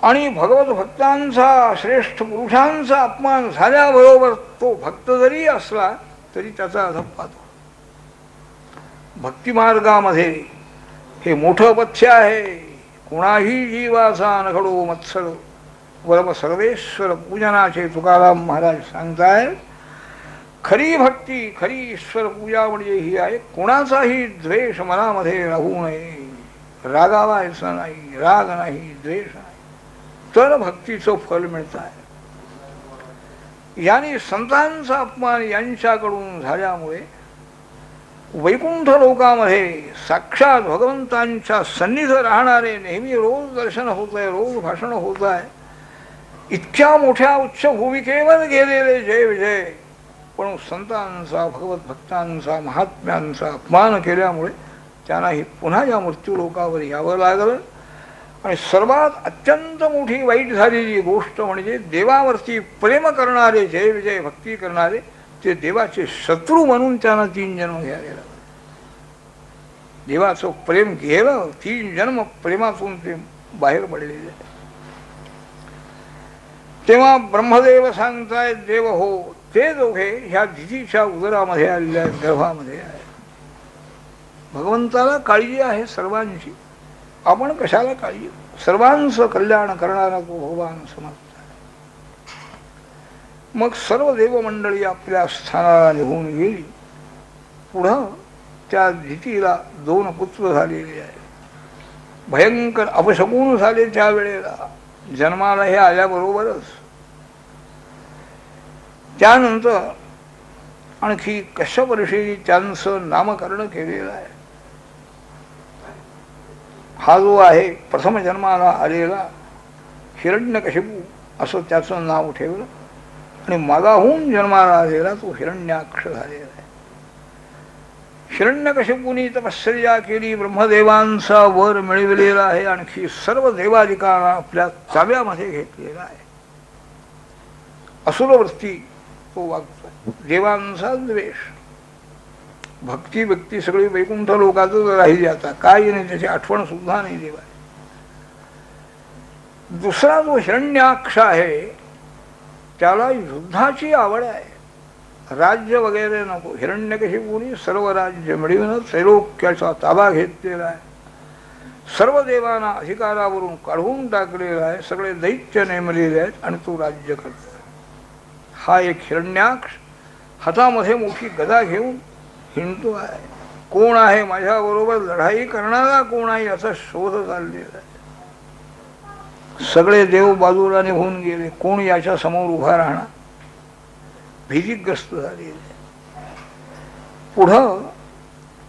आणि भगवत भक्तांचा श्रेष्ठ पुरुषांचा अपमान झाल्याबरोबर तो भक्त जरी असला तरी त्याचा अधप पाहतो. भक्तिमार्गामध्ये हे मोठं पथ्य आहे. कुणाही जीवाचा नखडो मत्सर वरम सर्वेश्वर पूजनाचे तुकाराम महाराज सांगतायत. खरी भक्ती खरी ईश्वर पूजा म्हणजे ही आहे कोणाचाही द्वेष मनामध्ये राहू नये. रागावायचा नाही, राग नाही, द्वेष नाही, तर भक्तीचं फल मिळत आहे. याने संतांचा अपमान यांच्याकडून झाल्यामुळे वैकुंठ लोकामध्ये साक्षात भगवंतांच्या सन्निध राहणारे नेहमी रोज दर्शन होत आहे, रोज भाषण होत आहे. इतक्या मोठ्या उच्च भूमिकेवर गेलेले जय विजय, पण संतांचा भगवत भक्तांचा महात्म्यांचा अपमान केल्यामुळे त्यांनाही पुन्हा या मृत्यू लोकावर यावं लागलं. आणि सर्वात अत्यंत मोठी वाईट झालेली गोष्ट म्हणजे देवावरती प्रेम करणारे जय विजय भक्ती करणारे ते देवाचे शत्रू म्हणून त्यांना 3 जन्म घ्यावे लागले. देवाचं प्रेम गेलं, 3 जन्म प्रेमातून ते बाहेर पडलेले. तेव्हा ब्रह्मदेव सांगतायत देव हो ते दोघे ह्या दितीच्या उदरामध्ये आलेल्या गर्भामध्ये आहे. भगवंताला काळजी आहे सर्वांची, आपण कशाला काळजी. सर्वांचं कल्याण करणारा तो भगवान समर्थ आहे. मग सर्व देवमंडळी आपल्या स्थानाला निघून गेली. पुढं त्या दितीला 2 पुत्र झालेले आहेत. भयंकर अपशकुन झाले त्यावेळेला जन्माला हे आल्याबरोबरच. त्यानंतर आणखी कश्यप ऋषींनी त्यांचं नामकरण केलेलं आहे. हा जो आहे प्रथम जन्माला आलेला हिरण्यकशिपू असं त्याचं नाव ठेवलं. आणि मागाहून जन्माला आलेला तो हिरण्याक्ष झालेला आहे. हिरण्यकशिपूंनी तपश्चर्या केली, ब्रह्मदेवांचा वर मिळविलेला आहे. आणखी सर्व देवादिकांना आपल्या ताब्यामध्ये घेतलेला आहे. असुरवृत्ती तो वागतो. देवांचा द्वेष, भक्ती व्यक्ती सगळी वैकुंठ लोकातच राहिली. आता काही नाही, त्याची आठवण सुद्धा नाही देवा. दुसरा जो हिरण्याक्ष आहे त्याला युद्धाची आवड आहे. राज्य वगैरे नको. हिरण्यकशिपूंनी सर्व राज्य मिळवून त्रैलोक्याचा ताबा घेतलेला आहे. सर्व देवांना अधिकारावरून काढून टाकलेला आहे. सगळे दैत्य नेमलेले आहेत आणि तो राज्य करतो. हा एक हिरण्याक्ष हातामध्ये मोठी गदा घेऊन हिंडतो आहे. कोण आहे माझ्याबरोबर लढाई करणारा, कोण आहे याचा शोध चाललेला आहे. सगळे देव बाजूला निघून गेले. कोण याच्या समोर उभा राहणार. भीतिग्रस्त झालेले. पुढं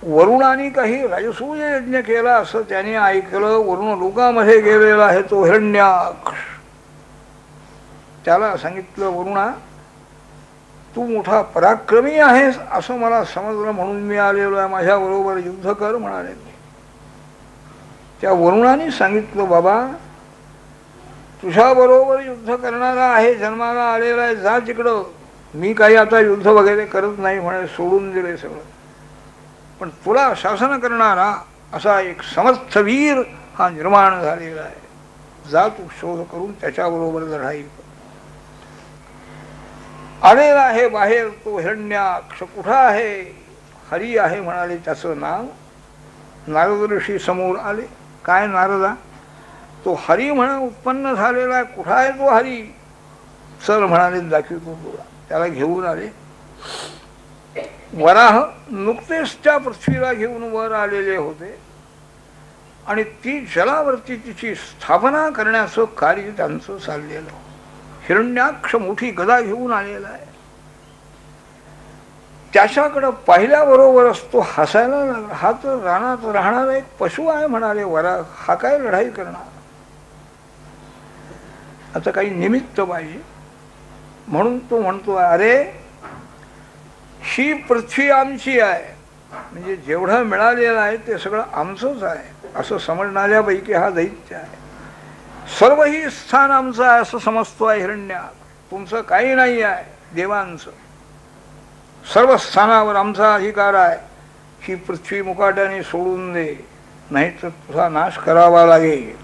वरुणाने काही राजसूय यज्ञ केला असं त्याने ऐकलं. वरुण लोकामध्ये गेलेला आहे तो हिरण्याक्ष. त्याला सांगितलं वरुणा तू मोठा पराक्रमी आहेस असं मला समजलं म्हणून मी आलेलो आहे. माझ्याबरोबर युद्ध कर म्हणाले. त्या वरुणाने सांगितलं बाबा तुझ्याबरोबर युद्ध करणारा आहे, जन्माला आलेला आहे, जा तिकडं. मी काही आता युद्ध वगैरे करत नाही म्हणे, सोडून दिले सगळं. पण तुला शासन करणारा असा एक समर्थवीर हा निर्माण झालेला आहे. जा तू शोध करून त्याच्याबरोबर लढाई कर. आलेला आहे बाहेर तो हिरण्याक्ष. कुठं आहे. हरी आहे म्हणाले त्याचं नाव. नारद ऋषी समोर आले. काय नारदा, तो हरी म्हणा उत्पन्न झालेला आहे. कुठं आहे तो हरी. चल म्हणाले दाखवतो तुला. त्याला घेऊन आले. वराह नुकतेच त्या पृथ्वीला घेऊन वर आलेले होते आणि ती जलावरती तिची स्थापना करण्याचं कार्य त्यांचं चाललेलं. हिरण्याक्ष मोठी गदा घेऊन आलेला आहे. त्याच्याकडं पाहिल्याबरोबरच तो हसायला लागला. हा तर रानात राहणारा एक पशु आहे म्हणाले वराह. हा काय लढाई करणार. आता काही निमित्त पाहिजे म्हणून तो म्हणतो अरे ही पृथ्वी आमची आहे. म्हणजे जेवढं मिळालेलं आहे ते सगळं आमचंच आहे असं समजणाऱ्यापैकी हा दैत्य आहे. सर्व ही स्थान आमचं आहे असं समजतो आहे हिरण्याक्ष. तुमचं काही नाही आहे देवांचं. सर्व स्थानावर आमचा अधिकार आहे. ही पृथ्वी मुकाट्याने सोडून दे नाहीतर तुझा नाश करावा लागेल.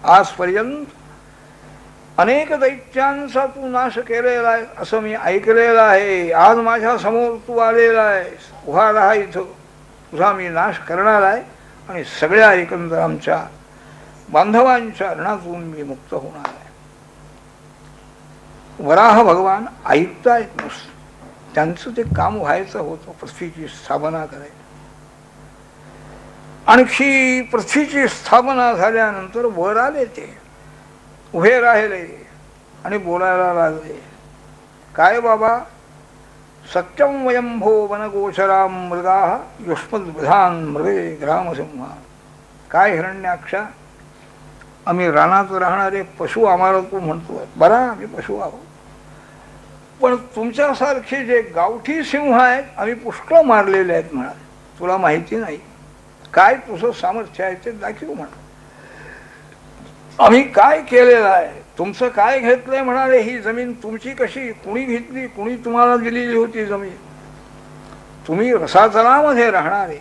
आजपर्यंत अनेक दैत्यांचा तू नाश केलेला आहे असं मी ऐकलेलं आहे. आज माझ्या समोर तू आलेला आहे. उभा राहा इथं, तुझा मी नाश करणार आहे आणि सगळ्या एकंदर आमच्या बांधवांच्या ऋणातून मी मुक्त होणार आहे. वराह भगवान ऐकतायत नुसतं, त्यांचं ते काम व्हायचं होतं, पृथ्वीची स्थापना करायची. आणखी पृथ्वीची स्थापना झाल्यानंतर वर आले, ते उभे राहिले आणि बोलायला लागले. काय बाबा, सत्यम वयंभो वनगोचराम मृगा युष्मद्विधान मृगे ग्रामसिंहा. काय हिरण्याक्षा, आम्ही रानात राहणारे पशु आम्हाला तू म्हणतोय. बरा, आम्ही पशु आहोत, पण तुमच्यासारखे जे गावठी सिंह आहेत आम्ही पुष्कळ मारलेले आहेत म्हणाले. तुला माहिती नाही, काय तुझं सामर्थ्य आहे ते दाखव म्हणा. आम्ही काय केलेलं आहे, तुमचं काय घेतलंय म्हणाले. ही जमीन तुमची कशी, कुणी घेतली, कुणी तुम्हाला दिलेली होती जमीन. तुम्ही रसातलामध्ये राहणारे,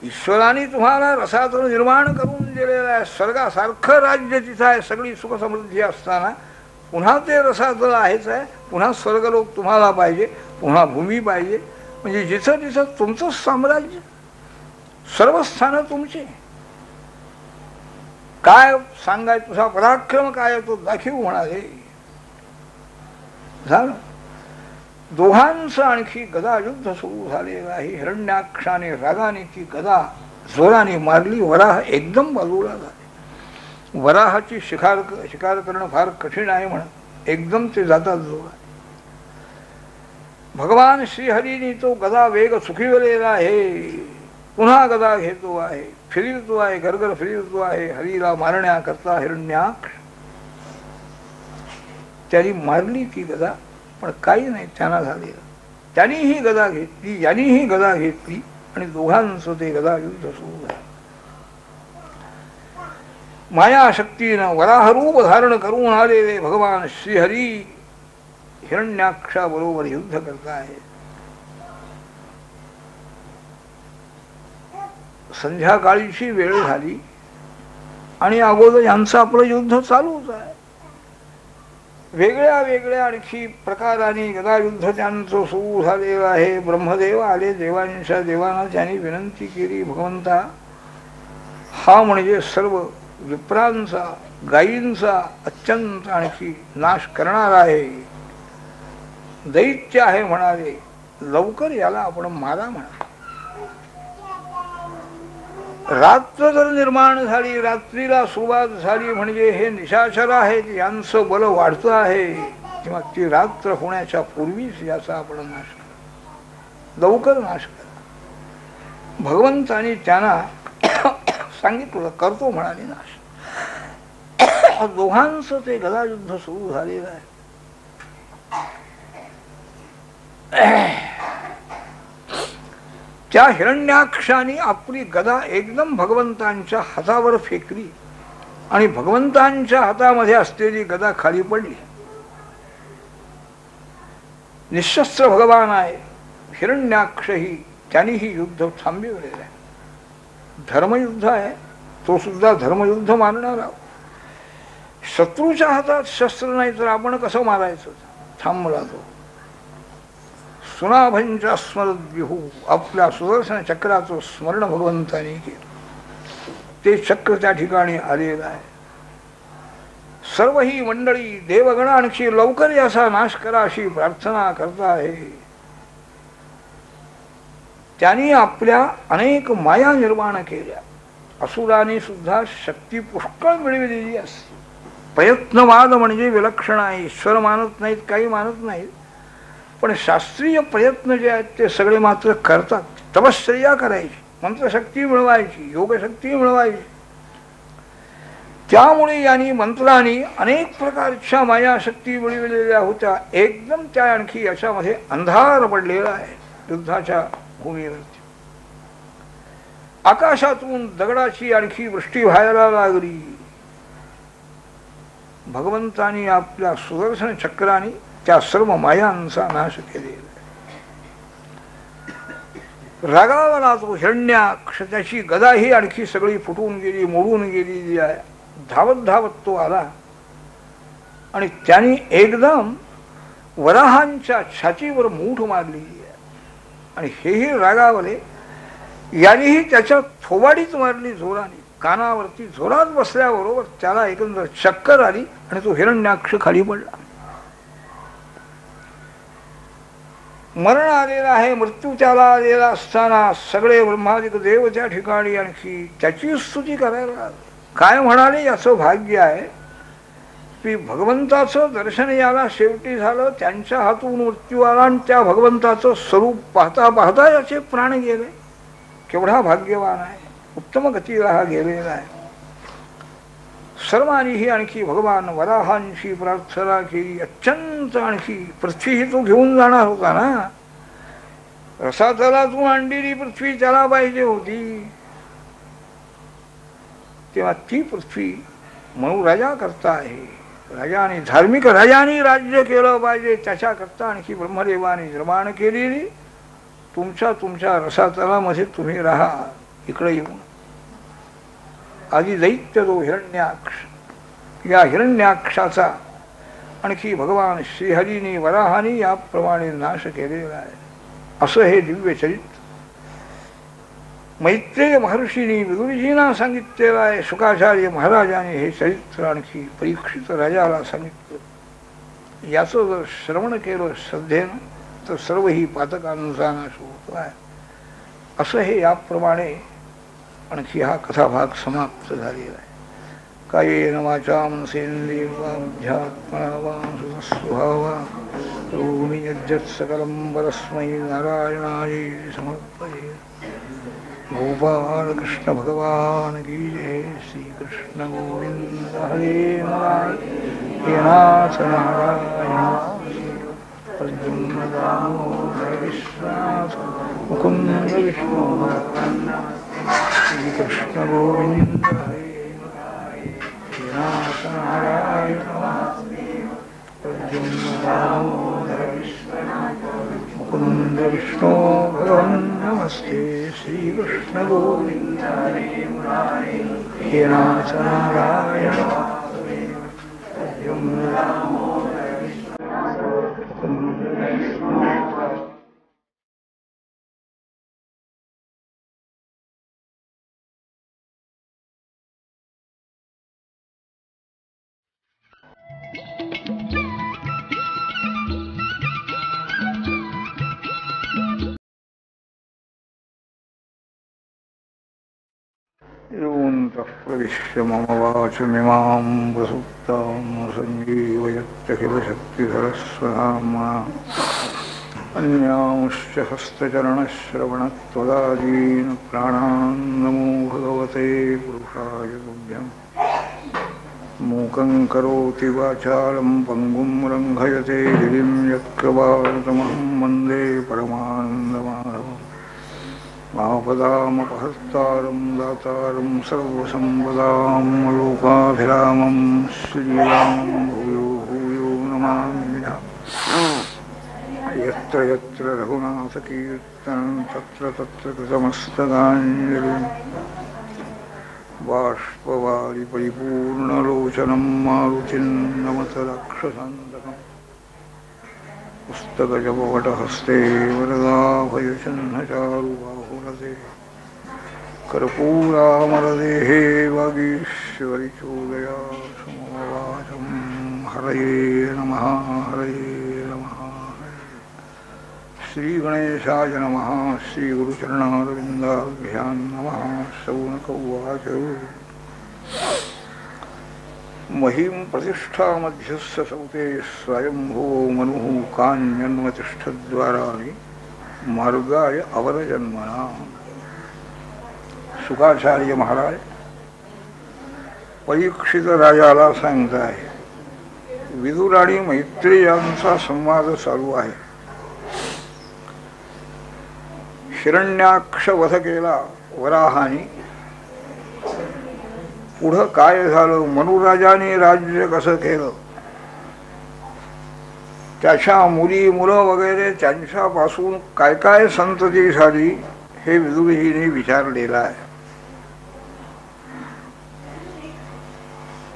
ईश्वराने तुम्हाला रसातल निर्माण करून दिलेलं आहे. स्वर्गासारखं राज्य तिथं आहे, सगळी सुख समृद्धी असताना पुन्हा ते रसातल आहेच आहे. पुन्हा स्वर्गलोक तुम्हाला पाहिजे, पुन्हा भूमी पाहिजे. म्हणजे जिथं तिथं तुमचंच साम्राज्य, सर्व स्थानं तुमची. काय सांगाय, तुझा पराक्रम काय तो दाखवू म्हणाले. झालं. दोघांचं आणखी गदा युद्ध सुरू झालेलं आहे. हिरण्याक्षाने रागाने ती गदा जोराने मारली. वराह एकदम बाजूला झाले. वराहाची शिकार करणं फार कठीण आहे म्हणत एकदम ते जातात जोरात. भगवान श्रीहरीने तो गदा वेग चुकविलेला आहे. पुन्हा गदा घेतो आहे, फिरवतो आहे, गरगर फिरवतो आहे हरीला मारण्याकरता. हिरण्याक्ष त्यांनी मारली ती गदा, पण काही नाही त्यांना झालेलं. त्यांनी ही गदा घेतली, यांनीही गदा घेतली आणि दोघांचं ते गदा युद्ध सुरू झालं. मायाशक्तीनं वराहरूप धारण करून आलेले भगवान श्रीहरी हिरण्याक्षाबरोबर युद्ध करतायत. संध्याकाळीची वेळ झाली आणि अगोदर यांचं आपलं युद्ध चालूच आहे. वेगळ्या वेगळ्या आणखी प्रकाराने गदायुद्ध त्यांचं सुरू झालेलं आहे. ब्रह्मदेव आले, देवांच्या देवांना त्यांनी विनंती केली, भगवंता हा म्हणजे सर्व विप्रांचा, गायींचा अत्यंत आणखी नाश करणार आहे, दैत्य आहे म्हणाले, लवकर याला आपण मारा म्हणा. रात्र जर निर्माण झाली, रात्रीला सुरुवात झाली म्हणजे हे निशाचर आहेत, यांचं बल वाढतं आहे, किंवा ती रात्र होण्याच्या पूर्वीच याचा आपण नाश करा, लवकर नाश करा. भगवंतानी त्यांना सांगितलं, करतो म्हणाले नाश. दोघांचं ते गदायुद्ध सुरू झालेलं आहे. त्या हिरण्याक्षाने आपली गदा एकदम भगवंतांच्या हातावर फेकली आणि भगवंतांच्या हातामध्ये असलेली गदा खाली पडली. निशस्त्र भगवान आहे हिरण्याक्षही, त्यांनीही युद्ध थांबविलेलं आहे. धर्मयुद्ध आहे, तो सुद्धा धर्मयुद्ध मारणार आहोत. शत्रूच्या हातात शस्त्र नाही तर आपण कसं मारायचं. थांबला तो. सुनाभंच्या स्मरद्विहू, आपल्या सुदर्शन चक्राचं स्मरण भगवंताने केलं. ते चक्र त्या ठिकाणी आलेलं आहे. सर्व ही मंडळी देवगण आणखी लवकर याचा नाश करा अशी प्रार्थना करता आहे. त्यांनी आपल्या अनेक माया निर्माण केल्या. असुराने सुद्धा शक्ती पुष्कळ मिळविलेली असते. प्रयत्नवाद म्हणजे विलक्षण आहे. ईश्वर मानत नाहीत, काही मानत नाहीत, पण शास्त्रीय प्रयत्न जे आहेत ते सगळे मात्र करतात. तपश्चर्या करायची, मंत्रशक्ती मिळवायची, योगशक्ती मिळवायची. त्यामुळे यांनी मंत्रांनी अनेक प्रकारच्या मायाशक्ती मिळविलेल्या होत्या. एकदम त्या आणखी याच्यामध्ये अंधार पडलेला आहे युद्धाच्या भूमीवरती. आकाशातून दगडाची आणखी वृष्टी व्हायला लागली. भगवंतानी आपल्या सुदर्शन चक्राने त्या सर्व मायांचा नाश केलेला. रागावला तो हिरण्याक्ष, त्याची गदा ही आणखी सगळी फुटून गेली, मोडून गेलेली आहे. धावत धावत तो आला आणि त्यांनी एकदम वराहांच्या छातीवर मूठ मारली आणि हेही रागावले. यानेही त्याच्या थोबाडीच मारली जोराने, कानावरती जोरात बसल्याबरोबर त्याला एकंदर चक्कर आली आणि तो हिरण्याक्ष खाली पडला. मरण आलेला आहे, मृत्यू त्याला आलेला असताना सगळे ब्रह्मादिक देव त्या ठिकाणी आणखी त्याची स्तुती करायला काय म्हणाले, याचं भाग्य आहे की भगवंताचं दर्शन याला शेवटी झालं, त्यांच्या हातून मृत्यू आला आणि त्या भगवंताचं स्वरूप पाहता पाहता याचे प्राण गेले. केवढा भाग्यवान आहे, उत्तम गतीला हा गेलेला आहे. सर्वांनीही आणखी भगवान वराहांशी प्रार्थना केली. अत्यंत आणखी पृथ्वीही तो घेऊन जाणार होता ना, रसातलातून आणलेली पृथ्वी त्याला पाहिजे होती. तेव्हा ती पृथ्वी म्हणून राजा करता आहे. राजाने धार्मिक राजाने राज्य केलं पाहिजे, त्याच्याकरता आणखी ब्रह्मदेवाने निर्माण केलेली तुमच्या रसातलामध्ये तुम्ही राहा. इकडे येऊन आधी दैत्य तो हिरण्याक्ष, या हिरण्याक्षाचा आणखी भगवान श्रीहरीने वराहाने याप्रमाणे नाश केलेला आहे. असं हे दिव्य चरित्र मैत्रेय महर्षींनी विदुरजींना सांगितलेलं आहे. शुकाचार्य महाराजाने हे चरित्र आणखी परीक्षित राजाला सांगितलं. याचं जर श्रवण केलं श्रद्धेनं तर सर्व ही पातकांचा नाश होतो आहे. असं हे याप्रमाणे आणखी हा कथाभाग समाप्त झालेला आहे. कायेन वाचा मनसेन्द्रियेर्वाध्यात्मना वा सुस्वभावा करोमि यज्जत् सकलं परस्मै नारायणाय समर्पये. गोपाल कृष्ण भगवान की जय. श्री कृष्ण गोविंद हरे नाथ नारायण अर्जुन दामोदर विश्वनाथ मुकुंद विष्णु. श्री कृष्ण गोविंद हरे नाथ नारायण अर्जुन दामोदर विश्वनाथ मुकुंद विष्णु भगवान नमस्ते. श्री कृष्ण गोविंद हे नाथ नारायण अर्जुन दामोदर विश्वनाथ मुकुंद विष्णु. योऽन्तः प्रविश्य मम वाचमिमां प्रसुप्तां सञ्जीवयत्यखिलशक्तिधरस्वधाम्ना अन्यांश्च हस्तचरणश्रवणत्वदादीन् प्राणान् नमो भगवते पुरुषाय तुभ्यम्. मूकं करोति वाचालं पङ्गुं लङ्घयते गिरिं यत्कृपातमहं वन्दे परमानन्दमाधवम्. आपदामपहर्तारं दातारं सर्वसम्पदां लोकाभिरामं श्रीरामं भूयो भूयो नमाम्यहम्. यत्र यत्र रघुनाथकीर्तनं तत्र तत्र कृतमस्तकाञ्जलिं. बाष्पवारि परिपूर्णलोचनं मारुतिं नमत राक्षसान्तकम्. पुस्तकजपवटहस्ते वरदाभयचन्नचारुबाहुरते कर्पूरामरदेहे वागीश्वरिचोदया समवाचं. हरये नमः हरये नमः. श्रीगणेशाय नमः. श्रीगुरुचरणारविन्दाभ्यां नमः. शौनक उवाच. महीं प्रतिष्ठा मध्यस्थ सौते स्वयंभो मनुः कान्यन्वतिष्ठद्वाराणि मार्गाय अवरजन्मना. शुकाचार्य महाराज परीक्षित राजाला सांगताय. विदुर आणि मैत्रेय यांचा संवाद चालू आहे. हिरण्याक्ष वध केला वराहाने. पुढं काय झालं, मनुराजाने राज्य कसं केलं, त्याच्या मुली मुलं वगैरे त्यांच्यापासून काय काय संतती झाली हे विदुरजीने विचारलेलं आहे.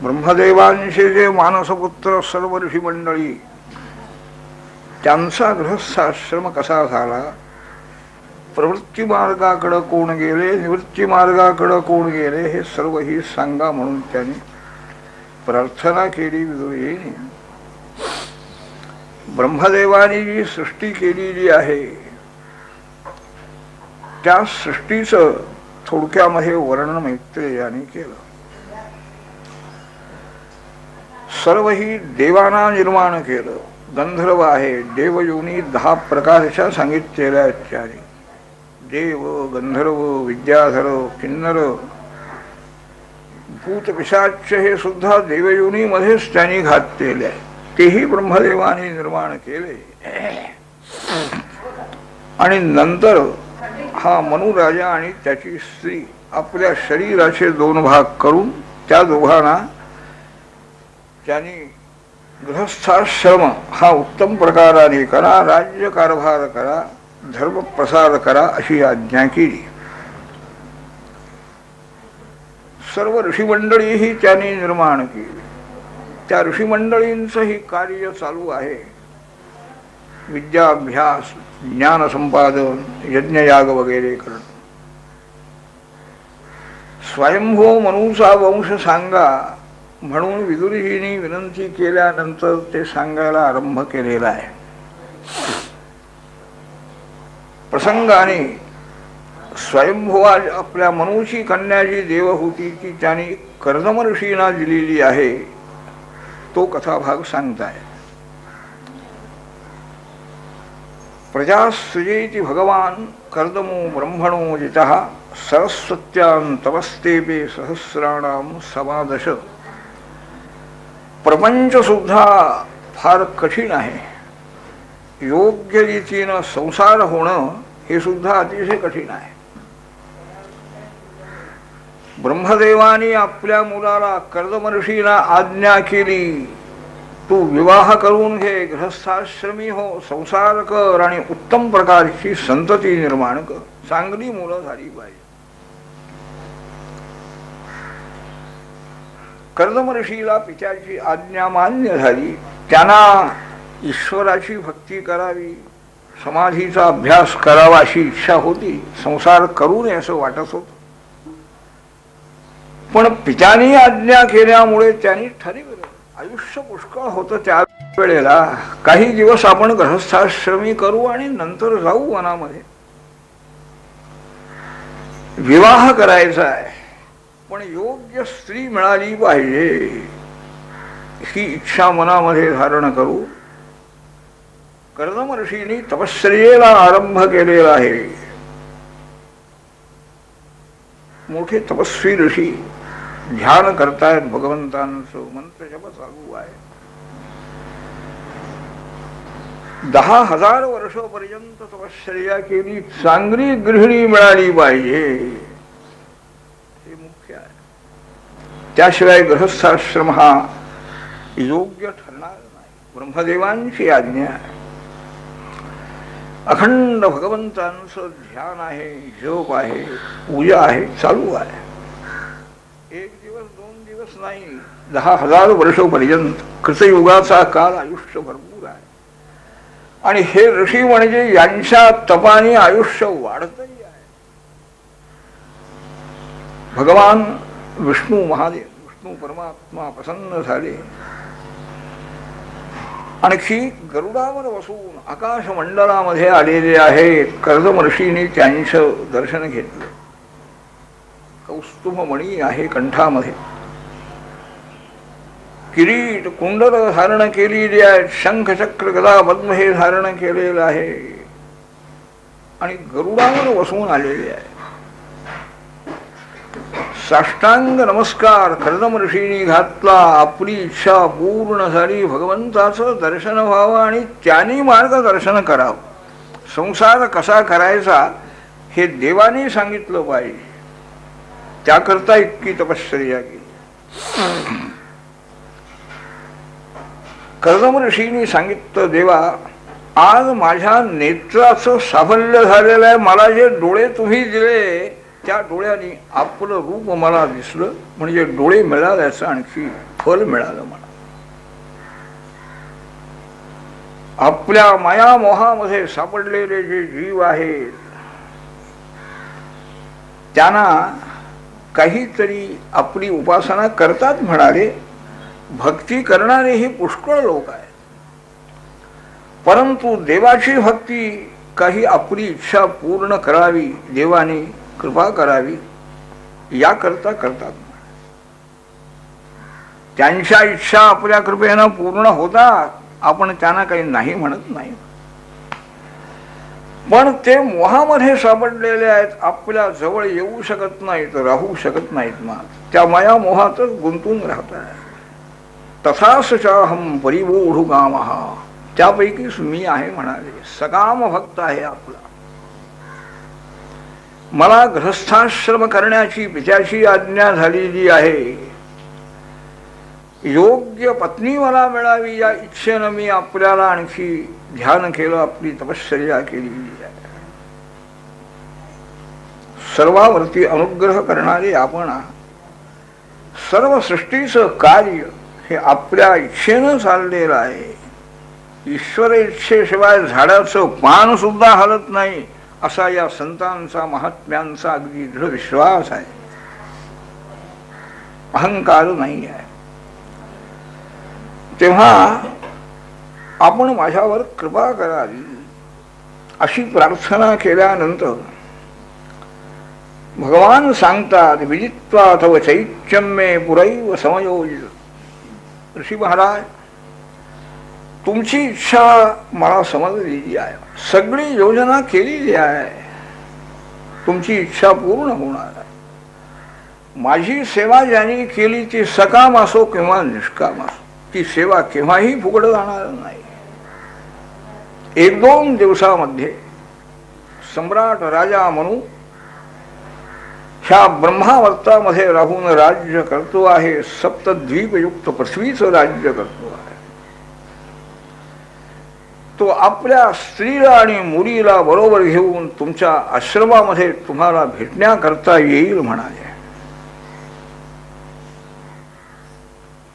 ब्रह्मदेवांशी जे मानसपुत्र सर्व ऋषी मंडळी त्यांचा गृहस्थाश्रम कसा झाला, प्रवृत्ती मार्गाकडे कोण गेले, निवृत्ती मार्गाकडे कोण गेले, हे सर्व ही सांगा म्हणून त्यांनी प्रार्थना केली विदुरेने. ब्रह्मदेवानी जी सृष्टी केलेली आहे त्या सृष्टीचं थोडक्यामध्ये वर्णन मैत्रेयाने केलं. सर्व ही देवाना निर्माण केलं. गंधर्व आहे, देवयोनी 10 प्रकारच्या सांगितलेल्या आहेत त्याने. देव, गंधर्व, विद्याधर, किन्नर, भूत, पिशाच हे सुद्धा देवयोनीमध्येच त्यांनी घातलेले आहे. तेही ब्रह्मदेवाने निर्माण केले. आणि नंतर हा मनुराजा आणि त्याची स्त्री आपल्या शरीराचे 2 भाग करून त्या दोघांना त्यांनी गृहस्थाश्रम हा उत्तम प्रकाराने करा, राज्य कारभार करा, धर्म प्रसार करा अशी आज्ञा केली. सर्व ऋषीमंडळीही त्यांनी निर्माण केली. त्या ऋषीमंडळींचंही कार्य चालू आहे. विद्याभ्यास, ज्ञान संपादन, यज्ञयाग वगैरे करणं. स्वयंभू मनूचा वंश सांगा म्हणून विदुरजींनी विनंती केल्यानंतर ते सांगायला आरंभ केलेला आहे. प्रसंगाने स्वयंभुवा आपल्या मनूची कन्या जी देवहूती ती त्यांनी कर्दम ऋषींना दिलेली आहे तो कथाभाग सांगताय. प्रजा सृजेति भगवान कर्दमो ब्रह्मणो जितः सरस्वत्यां तपस्तेपे सहस्राणाम समादश. प्रपंच सुद्धा फार कठीण आहे. योग्य रीतीनं संसार होणं हे सुद्धा अतिशय कठीण आहे. ब्रह्मदेवानी आपल्या मुलाला कर्दम ऋषीला आज्ञा केली, तू विवाह करून घे, गृहस्थाश्रमी हो, संसार कर आणि उत्तम प्रकारची संतती निर्माण कर, चांगली मुलं झाली पाहिजे. कर्दम ऋषीला पित्याची आज्ञा मान्य झाली. त्यांना ईश्वराची भक्ती करावी, समाधीचा अभ्यास करावा अशी इच्छा होती. संसार करू नये असं वाटत होत. पण पित्याने आज्ञा केल्यामुळे त्यांनी ठरवलं, आयुष्य पुष्कळ होतं त्या वेळेला, काही दिवस आपण गृहस्थाश्रमी करू आणि नंतर जाऊ वनामध्ये. विवाह करायचा आहे पण योग्य स्त्री मिळाली पाहिजे ही इच्छा मनामध्ये धारण करू कर्दम ऋषींनी तपश्चर्येला आरंभ केलेला आहे. मोठे तपस्वी ऋषी ध्यान करतायत, भगवंतांचं मंत्र जप चालू आहे. 10,000 वर्षापर्यंत तपश्चर्या केली, चांगली गृहिणी मिळाली पाहिजे हे मुख्य आहे. त्याशिवाय गृहस्थाश्रम हा योग्य ठरणार नाही. ब्रह्मदेवांची आज्ञा आहे. अखंड भगवंतांचं ध्यान आहे, जप आहे, पूजा आहे, चालू आहे. 1 दिवस 2 दिवस नाही, 10,000 वर्षापर्यंत कृतयुगाचा काल, आयुष्य भरपूर आहे. आणि हे ऋषी म्हणजे यांच्या तपाने आयुष्य वाढतही आहे. भगवान विष्णू महादेव, विष्णू परमात्मा प्रसन्न झाले. आणखी गरुडावर बसून आकाशमंडलामध्ये आलेले आहेत. कर्दम ऋषींनी त्यांचं दर्शन घेतलं. कौस्तुभमणी आहे कंठामध्ये, किरीट कुंडल धारण केलेली आहे, शंख चक्र गदा पद्म हे धारण केलेलं आहे आणि गरुडावर बसून आलेले आहे. साष्टांग नमस्कार कर्दम ऋषींनी घातला. आपली इच्छा पूर्ण झाली. भगवंताचं दर्शन व्हावं आणि त्यांनी मार्गदर्शन करावं. संसार कसा करायचा हे देवाने सांगितलं पाहिजे. त्याकरता इतकी तपश्चर्या केली. कर्दम ऋषींनी सांगितलं, देवा आज माझ्या नेत्राचं साफल्य झालेलं आहे. मला जे डोळे तुम्ही दिले त्या डोळ्यांनी आपलं रूप मला दिसलं, म्हणजे डोळे मिळाल्याचं आणखी फल मिळालं म्हणा. आपल्या माया मोहामध्ये सापडलेले जे जीव आहेत त्यांना काहीतरी आपली उपासना करतात म्हणाले. भक्ती करणारे हे पुष्कळ लोक आहेत, परंतु देवाची भक्ती काही आपली इच्छा पूर्ण करावी, देवाने कृपा करावी याकरता करतात. त्यांच्या इच्छा आपल्या कृपेनं पूर्ण होतात, आपण त्यांना काही नाही म्हणत नाही. पण ते मोहामध्ये सापडलेले आहेत, आपल्या जवळ येऊ शकत नाहीत, राहू शकत नाहीत. मग त्या माया मोहातच गुंतून राहतात. तथाच चाहम परिवूढ कामः, त्यापैकीच मी आहे म्हणाले. सकाम भक्त आहे आपला. मला गृहस्थाश्रम करण्याची पित्याची आज्ञा झालेली आहे. योग्य पत्नी मला मिळावी या इच्छेनं मी आपल्याला आणखी ध्यान केलं, आपली तपश्चर्या केलेली आहे. सर्वावरती अनुग्रह करणारे आपण. सर्व सृष्टीचं कार्य हे आपल्या इच्छेनं चाललेलं आहे. ईश्वर इच्छेशिवाय झाडाचं पान सुद्धा हलत नाही असा या संतांचा महात्म्यांचा अगदी दृढ विश्वास आहे. अहंकार नाही आहे. तेव्हा आपण माझ्यावर कृपा करावी अशी प्रार्थना केल्यानंतर भगवान सांगतात, विदित्वा तव चैत्यम्ये पुरैव समयोजित. ऋषी महाराज, तुमची इच्छा मला समजलेली आहे, सगळी योजना केलेली आहे, तुमची इच्छा पूर्ण होणार आहे. माझी सेवा ज्याने केली ती सकाम असो किंवा निष्काम असो, ती सेवा केव्हाही फुकट जाणार नाही. 1-2 दिवसामध्ये सम्राट राजा म्हणून ह्या ब्रह्मावर्तामध्ये राहून राज्य करतो आहे. सप्तद्वीपयुक्त पृथ्वीचं राज्य करतो आहे. तो आपल्या स्त्रीला आणि मुलीला बरोबर घेऊन तुमच्या आश्रमामध्ये तुम्हाला भेटण्याकरता येईल म्हणाले.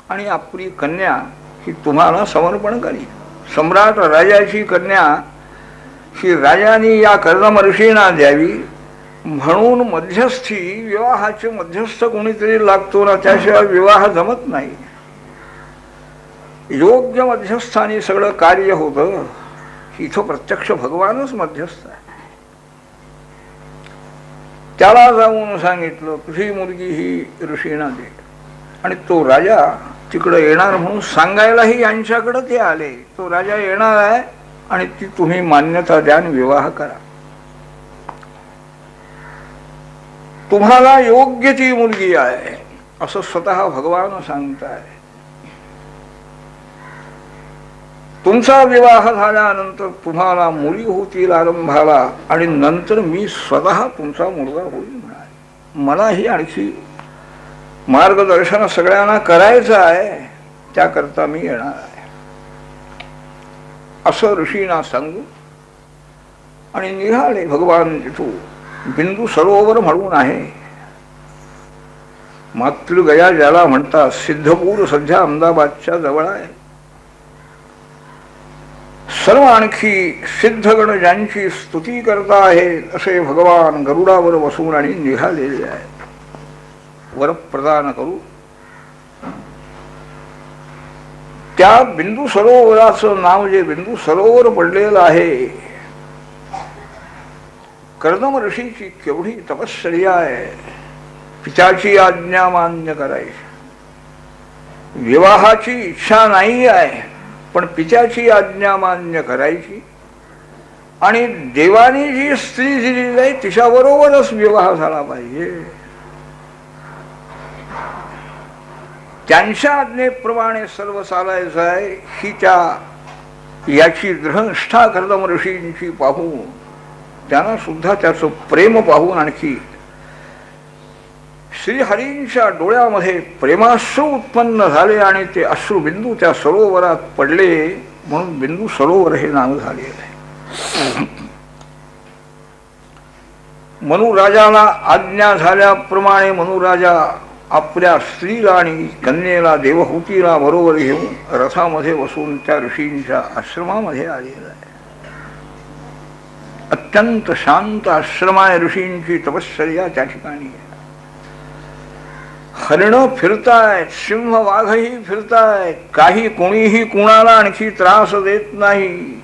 आणि आपली कन्या ही तुम्हाला समर्पण करी. सम्राट राजाची कन्या ही राजाने या कर्दम ऋषींना द्यावी म्हणून मध्यस्थी, विवाहाचे मध्यस्थ कोणीतरी लागतो ना, त्याशिवाय विवाह जमत नाही. योग्य मध्यस्थानी सगळं कार्य होतं. इथं प्रत्यक्ष भगवानच मध्यस्थ आहे. त्याला जाऊन सांगितलं तुझी मुलगी ही ऋषींना दे. आणि तो राजा तिकडे येणार म्हणून सांगायलाही यांच्याकडे ते आले. तो राजा येणार आहे आणि ती तुम्ही मान्यता द्या आणि विवाह करा. तुम्हाला योग्य ती मुलगी आहे असं स्वतः भगवान सांगताय. तुमचा विवाह झाल्यानंतर तुम्हाला मुली होतील आरंभाला आणि नंतर मी स्वतः तुमचा मुलगा होईल म्हणाले. मलाही आणखी मार्गदर्शन सगळ्यांना करायचं आहे, त्याकरता मी येणार आहे असं ऋषींना सांगू आणि निघाले. भगवान तिथू बिंदू सरोवर म्हणून आहे. मातृगया ज्याला म्हणतात, सिद्धपूर सध्या अहमदाबादच्या जवळ आहे. सर्व आणखी सिद्धगण ज्यांची स्तुती करता आहेत असे भगवान गरुडावर बसून आणि निघालेले आहेत. वर प्रदान करू. त्या बिंदू सरोवराचं नाव जे बिंदू सरोवर पडलेलं आहे, कर्दम ऋषीची केवढी तपश्चर्या आहे. पित्याची आज्ञा मान्य करायची. विवाहाची इच्छा नाही आहे, पण पित्याची आज्ञा मान्य करायची आणि देवाने जी स्त्री दिलेली आहे तिच्याबरोबरच विवाह झाला पाहिजे. त्यांच्या आज्ञेप्रमाणे सर्व चालायचं आहे. ही याची दृढनिष्ठा कर्दम ऋषींची पाहून, त्यांना सुद्धा त्याचं प्रेम पाहून आणखी श्रीहरींच्या डोळ्यामध्ये प्रेमाश्रू उत्पन्न झाले आणि ते अश्रुबिंदू त्या सरोवरात पडले म्हणून बिंदू सरोवर हे नाव झाले आहे. मनुराजाला आज्ञा झाल्याप्रमाणे मनुराजा आपल्या स्त्रीला आणि कन्येला देवहूतीला बरोबर घेऊन रथामध्ये बसून त्या ऋषींच्या आश्रमामध्ये आलेला आहे. अत्यंत शांत आश्रम आहे. ऋषींची तपश्चर्या त्या ठिकाणी आहे. हरिण फिरतायत, सिंह वाघही फिरतायत, काही कोणीही कुणाला आणखी त्रास देत नाही.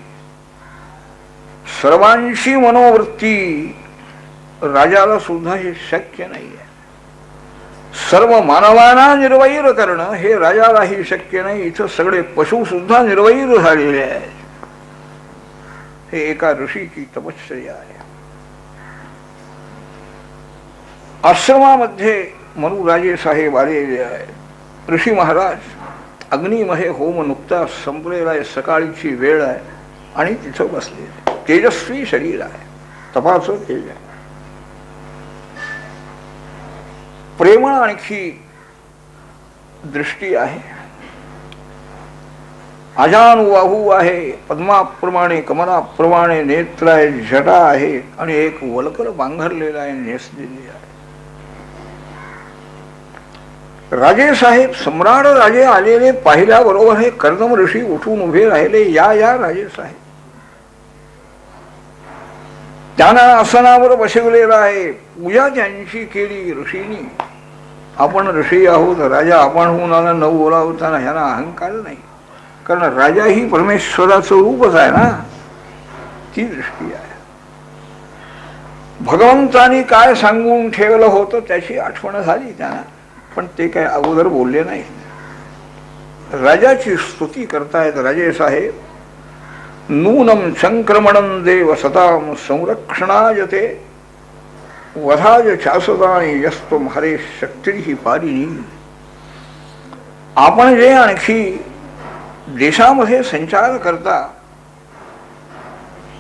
सर्वांची मनोवृत्ती राजाला सुद्धा हे शक्य नाही आहे. सर्व मानवांना निर्वैर करणं हे राजालाही शक्य नाही. इथं सगळे पशु सुद्धा निर्वैर झालेले आहेत. हे एका ऋषीची तपश्चर्या आहे. आश्रमामध्ये मनुराजे साहेब आलेले आहेत. ऋषी महाराज अग्निमय होम नुकताच संपलेला आहे. सकाळची वेळ आहे आणि तिथं बसलेले. तेजस्वी शरीर आहे, तपाचं तेज आहे. प्रेमळ आणखी दृष्टी आहे. अजानुबाहू आहे. पद्माप्रमाणे कमलाप्रमाणे नेत्र आहे, जटा आहे आणि एक वलकर बांगरलेला आहे, नेसलेली आहे. राजे साहेब, सम्राट राजे आलेले पाहिल्याबरोबर हे कर्दम ऋषी उठून उभे राहिले. या या राजे साहेब. त्यांना आसनावर बसवलेला आहे. पूजा त्यांची केली ऋषींनी. आपण ऋषी आहोत, राजा आपण होऊन आला न बोलावताना ह्यांना अहंकार नाही. कारण राजा ही परमेश्वराचं रूपच आहे ना. ती दृष्टी आहे. भगवंतानी काय सांगून ठेवलं होतं त्याची आठवण झाली त्यांना, पण ते काय अगोदर बोलले नाही. राजाची स्तुती करतायत राजे साहेब. नूनम संक्रमणं देव सताम संरक्षणायते वधाय शासदानी यस्तम हरे शक्ती पारिणी. आपण जे आणखी देशामध्ये संचार करता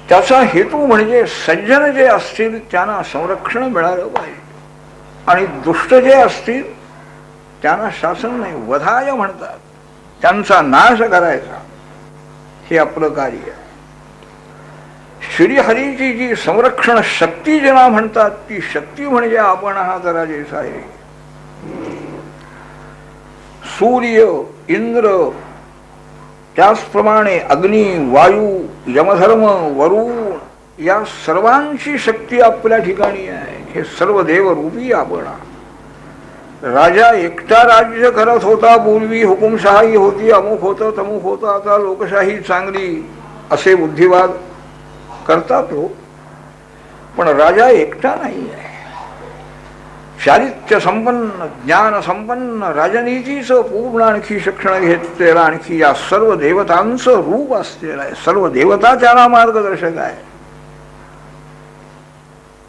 त्याचा हेतू म्हणजे सज्जन जे असतील त्यांना संरक्षण मिळालं पाहिजे आणि दुष्ट जे असतील त्यांना शासन नाही, वधाय म्हणतात, त्यांचा नाश करायचा. हे आपलं कार्य आहे. श्रीहरीची जी संरक्षण शक्ती ज्याला म्हणतात ती शक्ती म्हणजे आपण आहात राजे साहेब. सूर्य, इंद्र, त्याचप्रमाणे अग्नी, वायू, यमधर्म, वरुण या सर्वांची शक्ती आपल्या ठिकाणी आहे. हे सर्व देवरूपी आपण. राजा एकटा राज्य करत होता. पूर्वी हुकुमशाही होती, अमुक होतं तमुक होतं. आता लोकशाही चांगली असे बुद्धिवाद करतात लोक. पण राजा एकटा नाही आहे. चारित्र्य संपन्न, ज्ञान संपन्न, राजनीतीचं पूर्ण आणखी शिक्षण घेतलेलं, आणखी या सर्व देवतांचं रूप असलेलं आहे. सर्व देवता त्याला मार्गदर्शक आहे.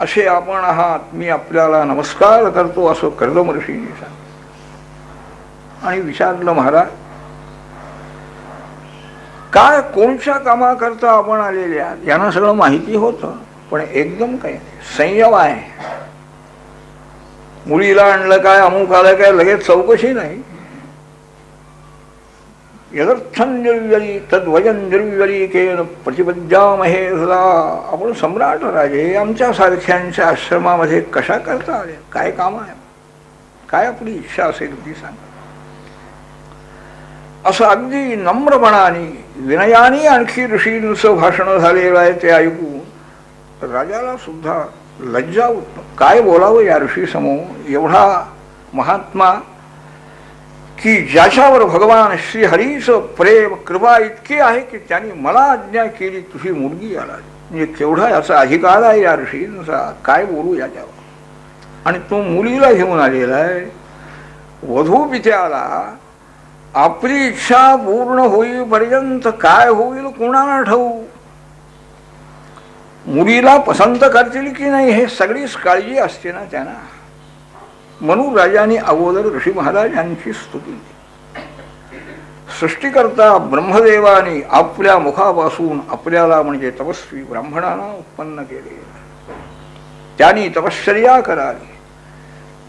असे आपण आहात, मी आपल्याला नमस्कार करतो असं कर्दम ऋषींनी सांगितलं. आणि विचारलं, महाराज काय कोणत्या कामाकरता आपण आलेले आहात? यांना सगळं माहिती होतं, पण एकदम काय संयम आहे. मुलीला आणलं काय, अमुक आलं काय, लगेच चौकशी नाही. यदर्थं निर्व्यरी तद्वयं निर्व्यरीकेन प्रतिपद्यामहे सदा. आपण सम्राट राजे आमच्या सारख्यांच्या आश्रमामध्ये कशा करता आले? काय काम आहे? काय आपली इच्छा असेल ती सांगा. असं अगदी नम्रपणाने विनयाने आणखी ऋषींचं भाषण झालेलं आहे. ते ऐकून राजाला सुद्धा लज्जा होत. काय बोलावं या ऋषी समोर? एवढा महात्मा की ज्याच्यावर भगवान श्रीहरीचं प्रेम कृपा इतकी आहे की त्यांनी मला आज्ञा केली तुझी मुलगी आला. म्हणजे केवढा याचा अधिकार आहे या ऋषींचा. काय बोलू याच्यावर? आणि तो मुलीला घेऊन आलेला आहे. वधू पित्याला आपली इच्छा पूर्ण होईपर्यंत काय होईल कोणाला ठाऊक. मुलीला पसंत करतील की नाही हे सगळीच काळजी असते ना त्यांना. म्हणून राजाने अगोदर ऋषी महाराजांची स्तुती. सृष्टीकर्ता ब्रह्मदेवाने आपल्या मुखापासून आपल्याला म्हणजे तपस्वी ब्राह्मणांना उत्पन्न केले. त्यांनी तपश्चर्या करावी,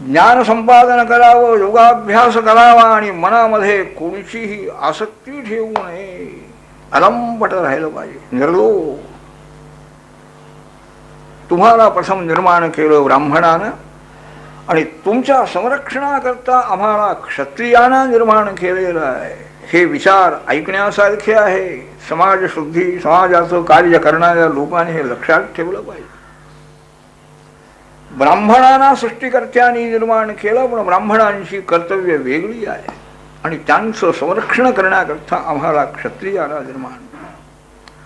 ज्ञान संपादन करावं, योगाभ्यास करावा आणि मनामध्ये कोणतीही आसक्ती ठेवू नये. अलंपट राहिलं पाहिजे, निर्लोभ. तुम्हाला प्रथम निर्माण केलं ब्राह्मणानं आणि तुमच्या संरक्षणाकरता आम्हाला क्षत्रियांना निर्माण केलेलं आहे. हे विचार ऐकण्यासारखे आहे. समाजशुद्धी, समाजाचं कार्य करणाऱ्या लोकांनी हे लक्षात ठेवलं पाहिजे. ब्राह्मणांना सृष्टिकर्त्यांनी निर्माण केलं, पण ब्राह्मणांची कर्तव्य वेगळी आहे आणि त्यांचं संरक्षण करण्याकरता आम्हाला क्षत्रियाला निर्माण.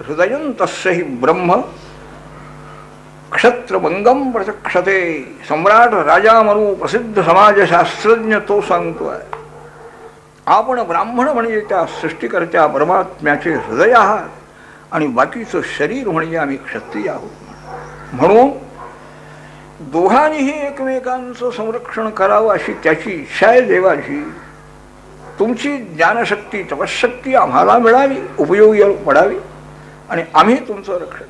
हृदयं तस्यहि ब्रह्म क्षत्रभंगम प्रचक्षते. सम्राट राजा मनु प्रसिद्ध समाजशास्त्रज्ञ तो सांगतोय, आपण ब्राह्मण म्हणजे त्या सृष्टिकर्त्या परमात्म्याचे हृदय आहात आणि बाकीचं शरीर म्हणजे आम्ही क्षत्रिय आहोत. म्हणून दोघांनीही एकमेकांचं संरक्षण करावं अशी त्याची इच्छा आहे देवाची. तुमची ज्ञानशक्ती, तपशक्ती आम्हाला मिळावी, उपयोगी पडावी आणि आम्ही तुमचं रक्षण.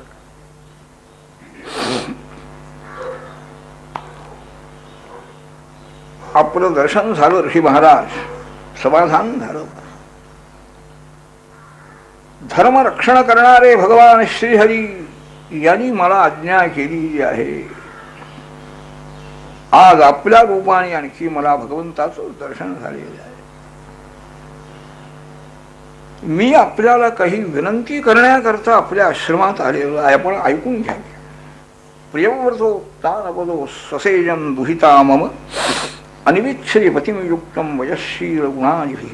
आपलं दर्शन झालं ऋषी महाराज, समाधान झालं. धर्म रक्षण करणारे भगवान श्रीहरी यांनी मला आज्ञा केली आहे. आज आपल्या रूपाने आणखी मला भगवंताचं दर्शन झालेलं आहे. मी आपल्याला काही विनंती करण्याकरता आपल्या आश्रमात आलेलो आहे. आपण ऐकून घ्या. प्रियव्रतो तानपदो ससेजन दुहिता मम अनिविच्छ्री पतिमयुक्तम वयशील गुणानिभिः.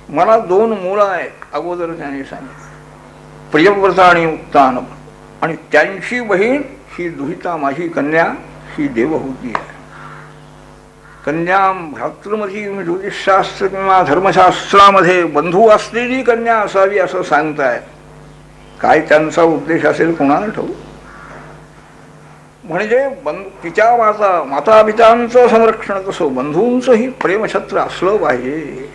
मला 2 मुलं आहेत, अगोदर त्याने सांगितलं, प्रियव्रता आणि उत्तानप, आणि त्यांची बहीण ही दुहिता, माझी कन्या ही देवहूती आहे. कन्या भ्रातृमती ज्योतिषशास्त्र किंवा धर्मशास्त्रामध्ये बंधू असलेली कन्या असावी असं सांगताय. काय त्यांचा उद्देश असेल कोणाला ठाऊक. म्हणजे तिच्या माता पित्यांचं संरक्षण कसं, बंधूंचंही प्रेमछत्र असलं पाहिजे.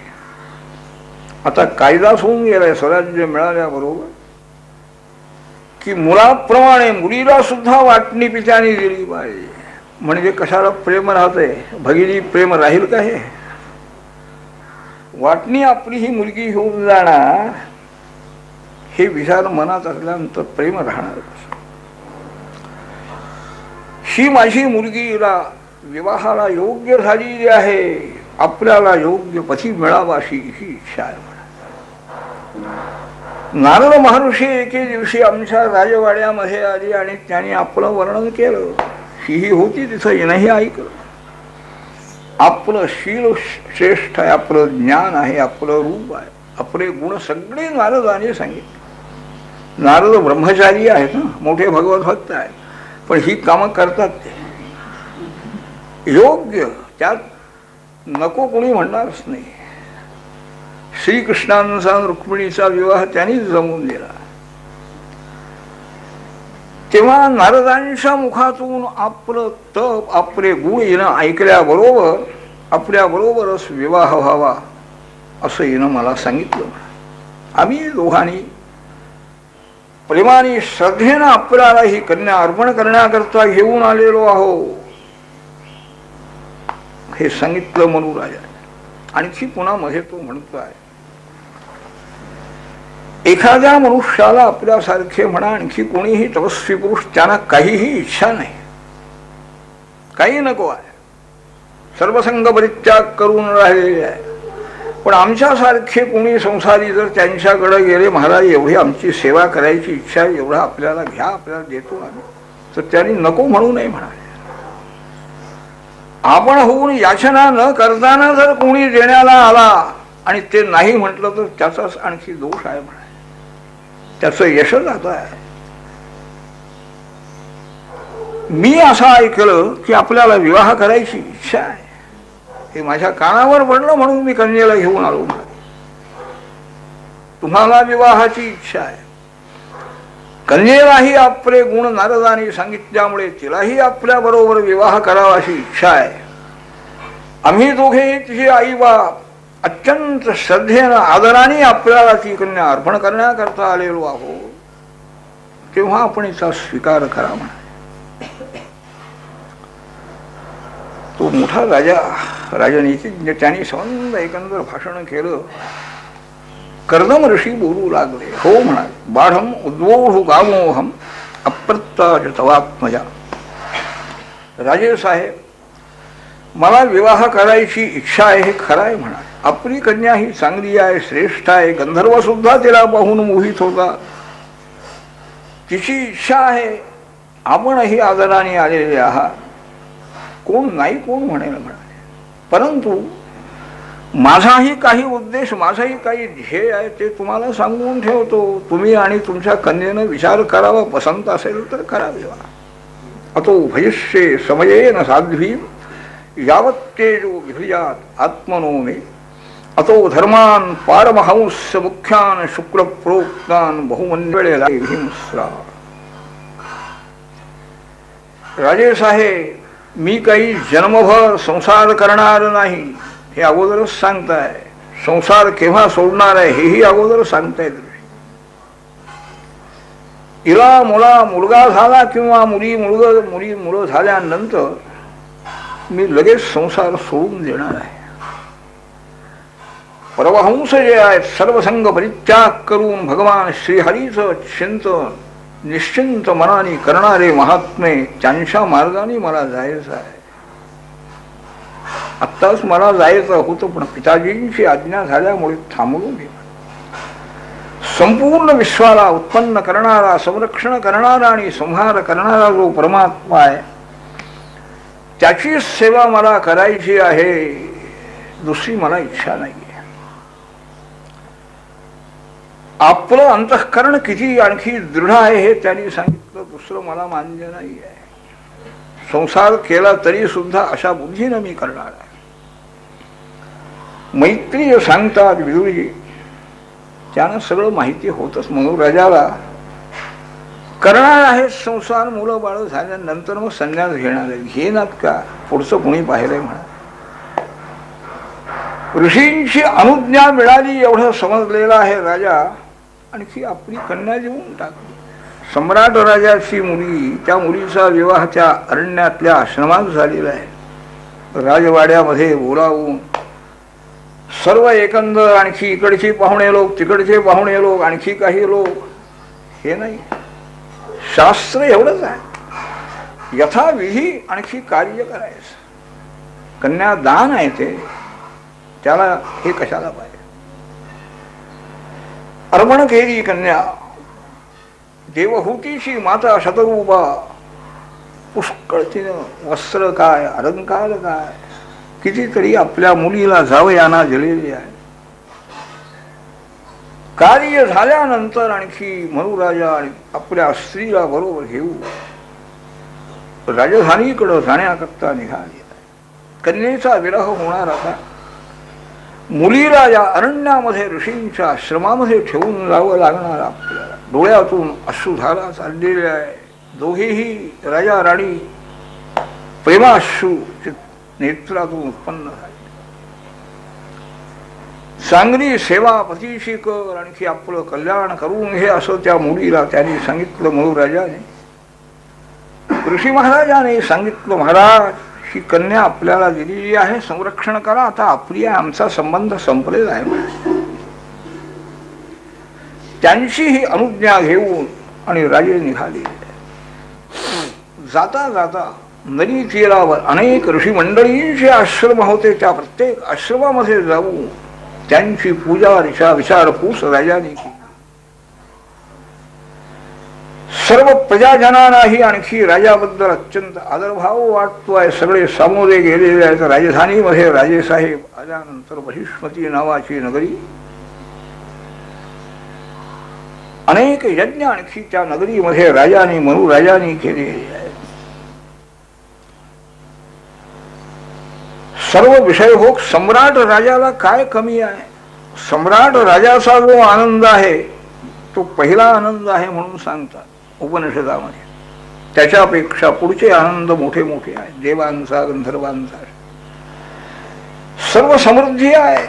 आता कायदाच होऊन गेलाय स्वराज्य मिळाल्याबरोबर की मुलाप्रमाणे मुलीला सुद्धा वाटणी पित्याने दिली पाहिजे. म्हणजे कशाला प्रेम राहतंय, भगिनी प्रेम राहील का? हे वाटणी आपली ही मुलगी घेऊन जाणार, हे विचार मनात असल्यानंतर प्रेम राहणार कसं? ही माझी मुलगीला विवाहाला योग्य झालेली आहे, आपल्याला योग्य पती मिळावा अशी ही इच्छा आहे. नारद महर्षी एके दिवशी आमच्या राजवाड्यामध्ये आली आणि त्यांनी आपलं वर्णन केलं. ही होती तिथं, येणंही ऐकलं. आपलं शील श्रेष्ठ आहे, आपलं ज्ञान आहे, आपलं रूप आहे, आपले गुण सगळे नारदाने सांगितले. नारद ब्रह्मचारी आहेत ना, मोठे भगवत भक्त आहेत, पण ही कामं करतात ते योग्य, त्यात नको कोणी म्हणणारच नाही. श्रीकृष्णांचा रुक्मिणीचा विवाह त्यांनीच जमवून दिला. तेव्हा नारदांच्या मुखातून आपलं तप, आपले गुण येणं ऐकल्याबरोबर आपल्याबरोबरच विवाह व्हावा असं येणं मला सांगितलं. आम्ही दोघांनी प्रेमाने श्रद्धेनं आपल्याला ही कन्या अर्पण करण्याकरता घेऊन आलेलो आहो हे सांगितलं मनुराजा. आणखी पुन्हा मध्ये तो म्हणतोय, एखाद्या मनुष्याला आपल्यासारखे म्हणा आणखी कोणीही तपस्वी पुरुष, त्यांना काहीही इच्छा नाही, काही नको आहे, सर्वसंग परित्याग करून राहिलेले आहे. पण आमच्यासारखे कोणी संसारी जर त्यांच्याकडे गेले, महाराज एवढी आमची सेवा करायची इच्छा आहे, एवढा आपल्याला घ्या, आपल्याला देतो आम्ही, तर त्यांनी नको म्हणू नये म्हणाले. आपण होऊन याचना न करताना जर कोणी देण्याला आला आणि ते नाही म्हटलं तर त्याचाच आणखी दोष आहे म्हणाले, त्याचं यशच आता आहे. मी असं ऐकलं की आपल्याला विवाह करायची इच्छा आहे, हे माझ्या कानावर पडलं म्हणून मी कन्येला घेऊन आलो. तुम्हाला विवाहाची इच्छा आहे, कन्येलाही आपले गुण नारदाने सांगितल्यामुळे तिलाही आपल्या बरोबर विवाह करावा अशी इच्छा आहे. आम्ही दोघे तिचे आई बाप अत्यंत श्रद्धेनं आदराने आपल्याला ती कन्या अर्पण करण्याकरता आलेलो आहोत, तेव्हा आपण तिचा स्वीकार करा म्हणा. तो मोठा राजनीतिज्ञ त्यांनी संबंध एकंदर भाषण केलं. कर्दम ऋषी बोलू लागले. हो म्हणाले, बाढम उद्वोढु गामोहम अप्रत्याज तवात्मजा राजे साहेब, मला विवाह करायची इच्छा आहे हे खरं आहे म्हणा. आपली कन्या ही चांगली आहे, श्रेष्ठ आहे. गंधर्व सुद्धा तिला पाहून मोहित होता. तिची इच्छा आहे, आपणही आदराने आलेले आहात, कोण नाही कोण म्हणेल म्हणाले. परंतु माझाही काही उद्देश, माझाही काही ध्येय आहे ते तुम्हाला सांगून ठेवतो. तुम्ही आणि तुमच्या कन्येनं विचार करावा, पसंत असेल तर करा विवाह. अतो भविष्ये समयेन साध्वी यावत्तेजो विभयात आत्मनो मे अतो धर्मान पारमहंस मुख्यान शुक्ल प्रोक्तान बहुमंडळेला हिंस्रा. राजे साहेब, मी काही जन्मभर संसार करणार नाही हे अगोदरच सांगताय. संसार केव्हा सोडणार आहे हेही अगोदर सांगताय. हिला मुलगा झाला किंवा मुलं झाल्यानंतर मी लगेच संसार सोडून देणार आहे. परमहंस जे आहेत सर्वसंग परित्याग करून भगवान श्रीहरीचं चिंतन निश्चिंत मनाने करणारे महात्मे, त्यांच्या मार्गाने मला जायचं आहे. आत्ताच मला जायचं होतं पण पिताजींची आज्ञा झाल्यामुळे थांबलो मी. संपूर्ण विश्वाला उत्पन्न करणारा, संरक्षण करणारा आणि संहार करणारा जो परमात्मा आहे त्याची सेवा मला करायची आहे, दुसरी मला इच्छा नाही. आपलं अंतःकरण किती आणखी दृढ आहे हे त्यांनी सांगितलं, दुसरं मला मान्य नाही आहे. संसार केला तरी सुद्धा अशा बुद्धीनं मी करणार आहे. मैत्रीय सांगतात विदुरजी, त्यानं सगळं माहिती होतच. म्हणून राजाला करणार आहे संसार, मुलं बाळ झाल्यानंतर मग संन्यास घेणार आहे. घेणार का, पुढचं कुणी पाहिलंय म्हणा. ऋषींची अनुज्ञा मिळाली एवढं समजलेला आहे राजा, आणखी आपली कन्या देऊन टाकली. सम्राट राजाची मुली, त्या मुलीचा विवाह त्या अरण्यातल्या आश्रमात झालेला आहे. राजवाड्यामध्ये बोलावून सर्व एकंदर, आणखी इकडचे पाहुणे लोक, तिकडचे पाहुणे लोक, आणखी काही लोक, हे नाही. शास्त्र एवढंच आहे, यथाविधी आणखी कार्य करायचं. कन्यादान आहे ते, त्याला हे कशाला पाहिजे. अर्पण केली कन्या, देवहूतीची माता शतरूपा. पुष्कळ तिनं वस्त्र काय, अलंकार काय, कितीतरी आपल्या मुलीला जावयाना दिलेली आहे. कार्य झाल्यानंतर आणखी मनुराजा आणि आपल्या स्त्रीला बरोबर घेऊ राजधानीकडे जाण्याकरता निघाली. कन्येचा विरह होणार आता. मुलीला या अरण्यामध्ये ऋषींच्या आश्रमामध्ये ठेवून जावं लागणार आपल्याला. डोळ्यातून अश्रुधारा चाललेली आहे. दोघेही राजा राणी प्रेमाश्रू नेत्रातून उत्पन्न झाले. चांगली सेवा पतीशी कर, आणखी आपलं कल्याण करून घे असं त्या मुलीला त्यांनी सांगितलं. मनुराजाने, ऋषी महाराजाने सांगितलं, महाराज ही कन्या आपल्याला दिलेली आहे, संरक्षण करा. आता आपली आमचा संबंध संपलेला आहे. त्यांची ही अनुज्ञा घेऊन आणि राजे निघाले. जाता जाता नदी तीरावर अनेक ऋषी मंडळींचे आश्रम होते. त्या प्रत्येक आश्रमामध्ये जाऊन त्यांची पूजा विचारपूस राजाने केली. सर्व प्रजाजनांनाही आणखी राजाबद्दल अत्यंत आदरभाव वाटतोय. सगळे सामोरे गेलेले आहेत. राजधानीमध्ये राजेसाहेब आल्यानंतर बहिष्मती नावाची नगरी, अनेक यज्ञ आणखी त्या नगरीमध्ये राजाने मनुराजाने केलेले आहेत. सर्व विषयभोग. सम्राट राजाला काय कमी आहे. सम्राट राजाचा जो आनंद आहे तो पहिला आनंद आहे म्हणून सांगतात उपनिषदामध्ये. त्याच्यापेक्षा पुढचे आनंद मोठे मोठे आहेत. देवांचा, गंधर्वांचा, सर्व समृद्धी आहे.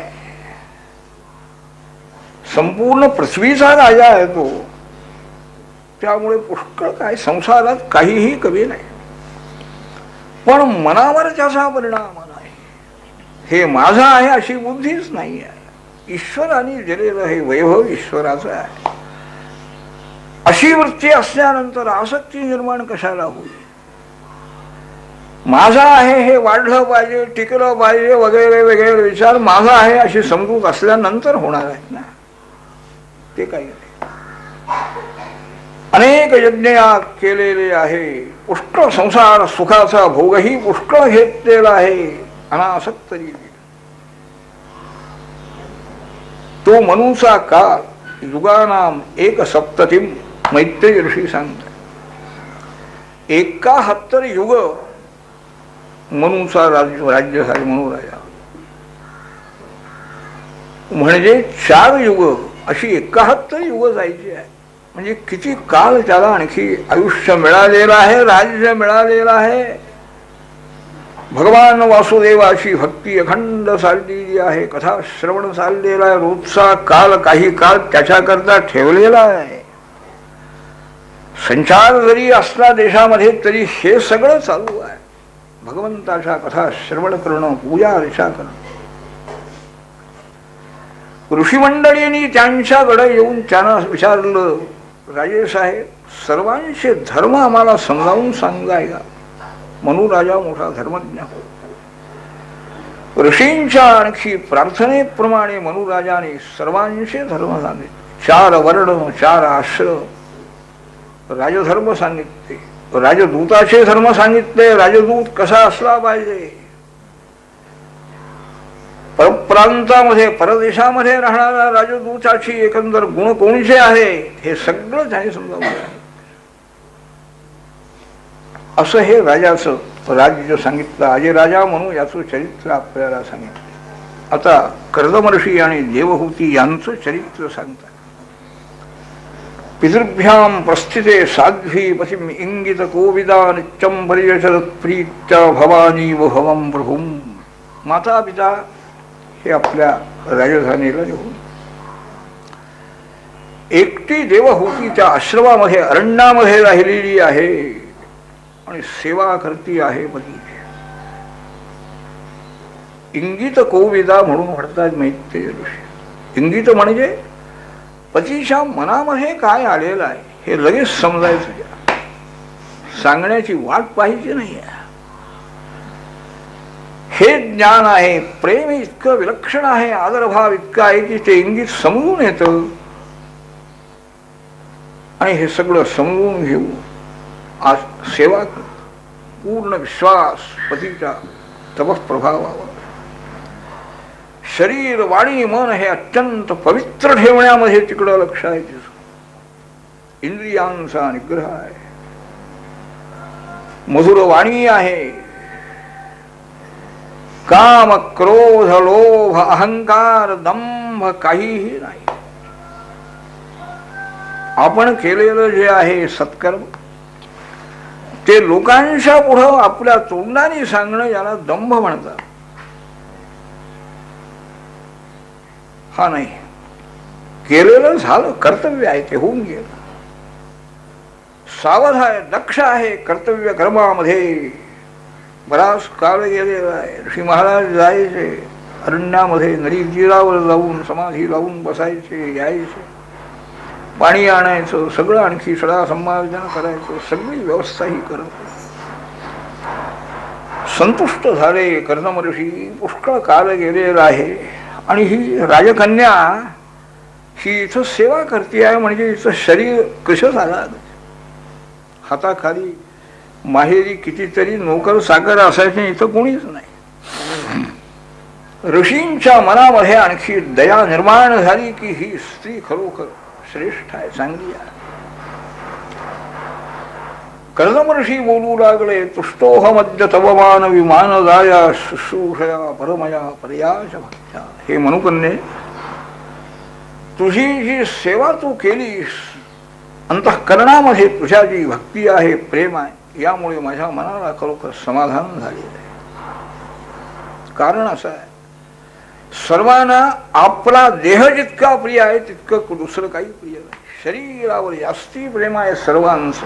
संपूर्ण पृथ्वीचा राजा आहे तो. त्यामुळे पुष्कळ काय, संसारात काहीही कमी नाही. पण मनावर त्याचा परिणाम नाही. हे माझा आहे अशी बुद्धीच नाही आहे. ईश्वराने दिलेलं हे वैभव ईश्वराचं आहे. अशी वृत्ती असल्यानंतर आसक्ती निर्माण कशाला होईल. माझा आहे हे वाढलं पाहिजे, टिकलं पाहिजे वगैरे वगैरे विचार माझा आहे अशी समजूत असल्यानंतर होणार आहेत ना. ते काही नाही. अनेक यज्ञ केलेले आहे, पुष्कळ संसार सुखाचा भोगही पुष्कळ घेतलेला आहे अनासक्त जीवी. तो मनुचा काळ युगानाम एक सप्ततीम मैत्रेय ऋषी सांगतात. 71 युग मनुचा राज्य झाले मनुराजा. म्हणजे 4 युग अशी 71 युग जायची आहे. म्हणजे किती काळ त्याला आणखी आयुष्य मिळालेलं आहे, राज्य मिळालेलं आहे. भगवान वासुदेवाची भक्ती अखंड चाललेली आहे, कथा श्रवण चाललेला आहे, रोजचा काल काही काळ त्याच्याकरता ठेवलेला आहे. संचार जरी असला देशामध्ये तरी हे सगळं चालू आहे. भगवंताच्या कथा श्रवण करणं, पूजा अर्चा करणं. ऋषीमंडळींनी त्यांच्याकडे येऊन त्यांना विचारलं, राजे साहेब सर्वांचे धर्म आम्हाला समजावून सांगायला. मनुराजा मोठा धर्मज्ञ हो. ऋषींच्या आणखी प्रार्थनेप्रमाणे मनुराजाने सर्वांचे धर्म सांगितले. 4 वर्ण, 4 आश्रम, राजधर्म सांगितले, राजदूताचे धर्म सांगितले. राजदूत कसा असला पाहिजे, परप्रांतामध्ये परदेशामध्ये राहणाऱ्या राजदूताची एकंदर गुण कोणचे आहे हे सगळं त्याने समजावलं. असं हे राजाचं राज्य सांगितलं. आजी राजा म्हणून याचं चरित्र आपल्याला सांगितलं. आता कर्दमर्षी आणि देवहूती यांचं चरित्र सांगतात. पितृभ्याम प्रस्थिते साध्वी पतिम इंगित कोविदा नित्यम पर्यचरत प्रीत्या भवानी व भवम प्रभुम. माता पिता हे आपल्या राजधानीला येऊन एकटी देवहूती त्या आश्रमामध्ये अरण्यामध्ये राहिलेली आहे आणि सेवा करती आहे पतीची. इंगित कोविदा म्हणून म्हणतात मैत्रेय ऋषी. इंगित म्हणजे पतीच्या मनामध्ये काय आलेलं आहे हे लगेच समजायचं, सांगण्याची वाट पाहिजे नाही. हे ज्ञान आहे. प्रेम इतकं विलक्षण आहे, आदरभाव इतका आहे की ते इंगित समजून येतं. आणि हे सगळं समजून घेऊ आज सेवा कर. पूर्ण विश्वास पतीच्या तपःप्रभावावर. शरीर वाणी मन हे अत्यंत पवित्र ठेवण्यामध्ये तिकडं लक्ष आहे तिचं. इंद्रियांचा निग्रह आहे, मधुर वाणी आहे. काम क्रोध लोभ अहंकार दंभ काहीही नाही. आपण केलेलं जे आहे सत्कर्म ते लोकांच्या पुढं आपल्या तोंडाने सांगणं याला दंभ म्हणतात. हा नाही, केलेलं झालं, कर्तव्य आहे ते होऊन गेलं. सावध आहे, दक्ष आहे कर्तव्य कर्मामध्ये. बराच काळ गेलेला आहे. ऋषी महाराज जायचे अरण्यामध्ये, नदी तीरावर जाऊन समाधी लावून बसायचे, यायचे, पाणी आणायचं, सगळं आणखी सडा संमार्जन करायचं, सगळी व्यवस्थाही करत. संतुष्ट झाले कर्दम ऋषी. पुष्कळ काळ गेलेला आहे आणि ही राजकन्या ही इथं सेवा करते आहे म्हणजे हिचं शरीर कसं झालं. हाताखाली माहेरी कितीतरी नोकर साकर असायचे, इथं कोणीच नाही. ऋषींच्या मनामध्ये आणखी दया निर्माण झाली की ही स्त्री खरोखर श्रेष्ठ आहे, चांगली आहे. कर्दम ऋषी बोलू लागले, तुष्टोहमद्य तवमान विमान जाया शुश्रूषया परमया पर्याश भक्त्या. हे मनुकन्ये, तुझी जी सेवा तू केलीस, अंतःकरणामध्ये तुझ्या जी भक्ती आहे, प्रेम आहे, यामुळे माझ्या मनाला खरोखर समाधान झालेलं आहे. कारण असं आहे, सर्वांना आपला देह जितका प्रिय आहे तितकं दुसरं काही प्रिय नाही. शरीरावर जास्ती प्रेम आहे सर्वांचं,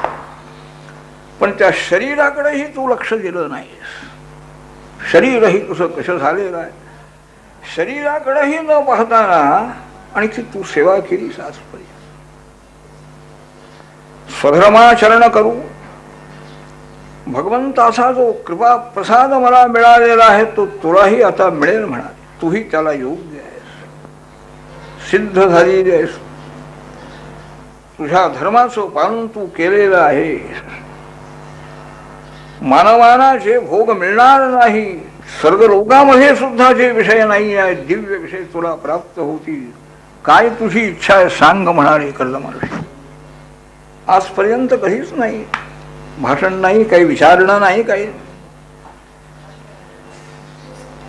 पण त्या शरीराकडेही तू लक्ष दिलं नाहीस. शरीरही तुझं कसं झालेलं आहे, शरीराकडेही न पाहताना आणखी तू सेवा केलीस आजपर्यंत. स्वधर्माचरण करू भगवंताचा जो कृपा प्रसाद मला मिळालेला आहे तो तुलाही आता मिळेल म्हणाले. तूही त्याला योग्य आहेस, सिद्ध झालेली आहेस, तुझ्या धर्माचं पालन तू केलेलं आहेस. मानवाना जे भोग मिळणार नाही, स्वर्गलोकामध्ये सुद्धा जे विषय नाही आहेत, दिव्य विषय तुला प्राप्त होतील. काय तुझी इच्छा आहे सांग म्हणाले कर्दमहर्षी. आजपर्यंत कधीच नाही, भाषण नाही, काही विचारणं नाही, काही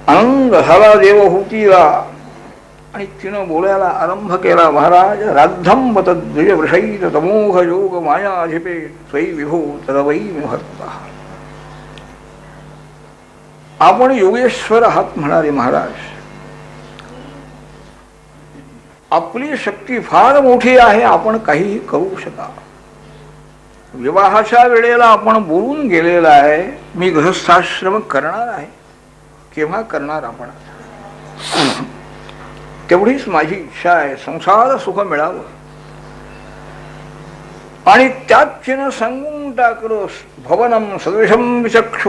आनंद झाला देवहूतीला. आणि तिनं बोलायला आरंभ केला. महाराज, राद्धम तद्विज वृषैत तमोघ योग मायाधिपे त्वयि विभो तदवै भक्ता. आपण योगेश्वर आहात म्हणाले महाराज. आपली शक्ती फार मोठी आहे, आपण काहीही करू शका. विवाहाच्या वेळेला आपण बोलून गेलेला आहे, मी गृहस्थाश्रम करणार आहे. केव्हा करणार आपण? तेवढीच माझी इच्छा आहे, संसार सुख मिळावं. आणि त्यात तिनं सांगून टाकलं, भवनम सदृशम विचक्ष.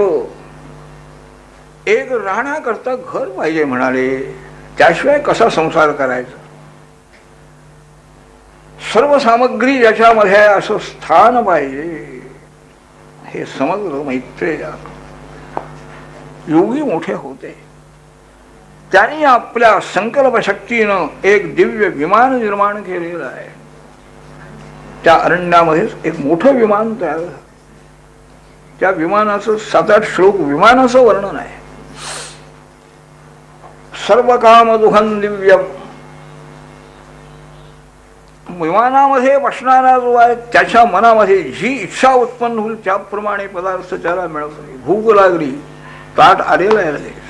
एक राहण्याकरता घर पाहिजे म्हणाले, त्याशिवाय कसा संसार करायचा. सर्व सामग्री ज्याच्यामध्ये असं स्थान पाहिजे. हे समजलं मैत्रेय. योगी मोठे होते, त्यांनी आपल्या संकल्पशक्तीनं एक दिव्य विमान निर्माण केलेलं आहे. त्या अरण्यामध्येच एक मोठं विमान तयार झालं. त्या विमानाचं 7-8 श्लोक विमानाचं वर्णन आहे. सर्व काम दुःखं दिव्यम. विमानामध्ये बसणारा जो आहे त्याच्या मनामध्ये जी इच्छा उत्पन्न होईल त्याप्रमाणे पदार्थ त्याला मिळवतो. भूक लागली, ताट आलेलं आहे लगेच.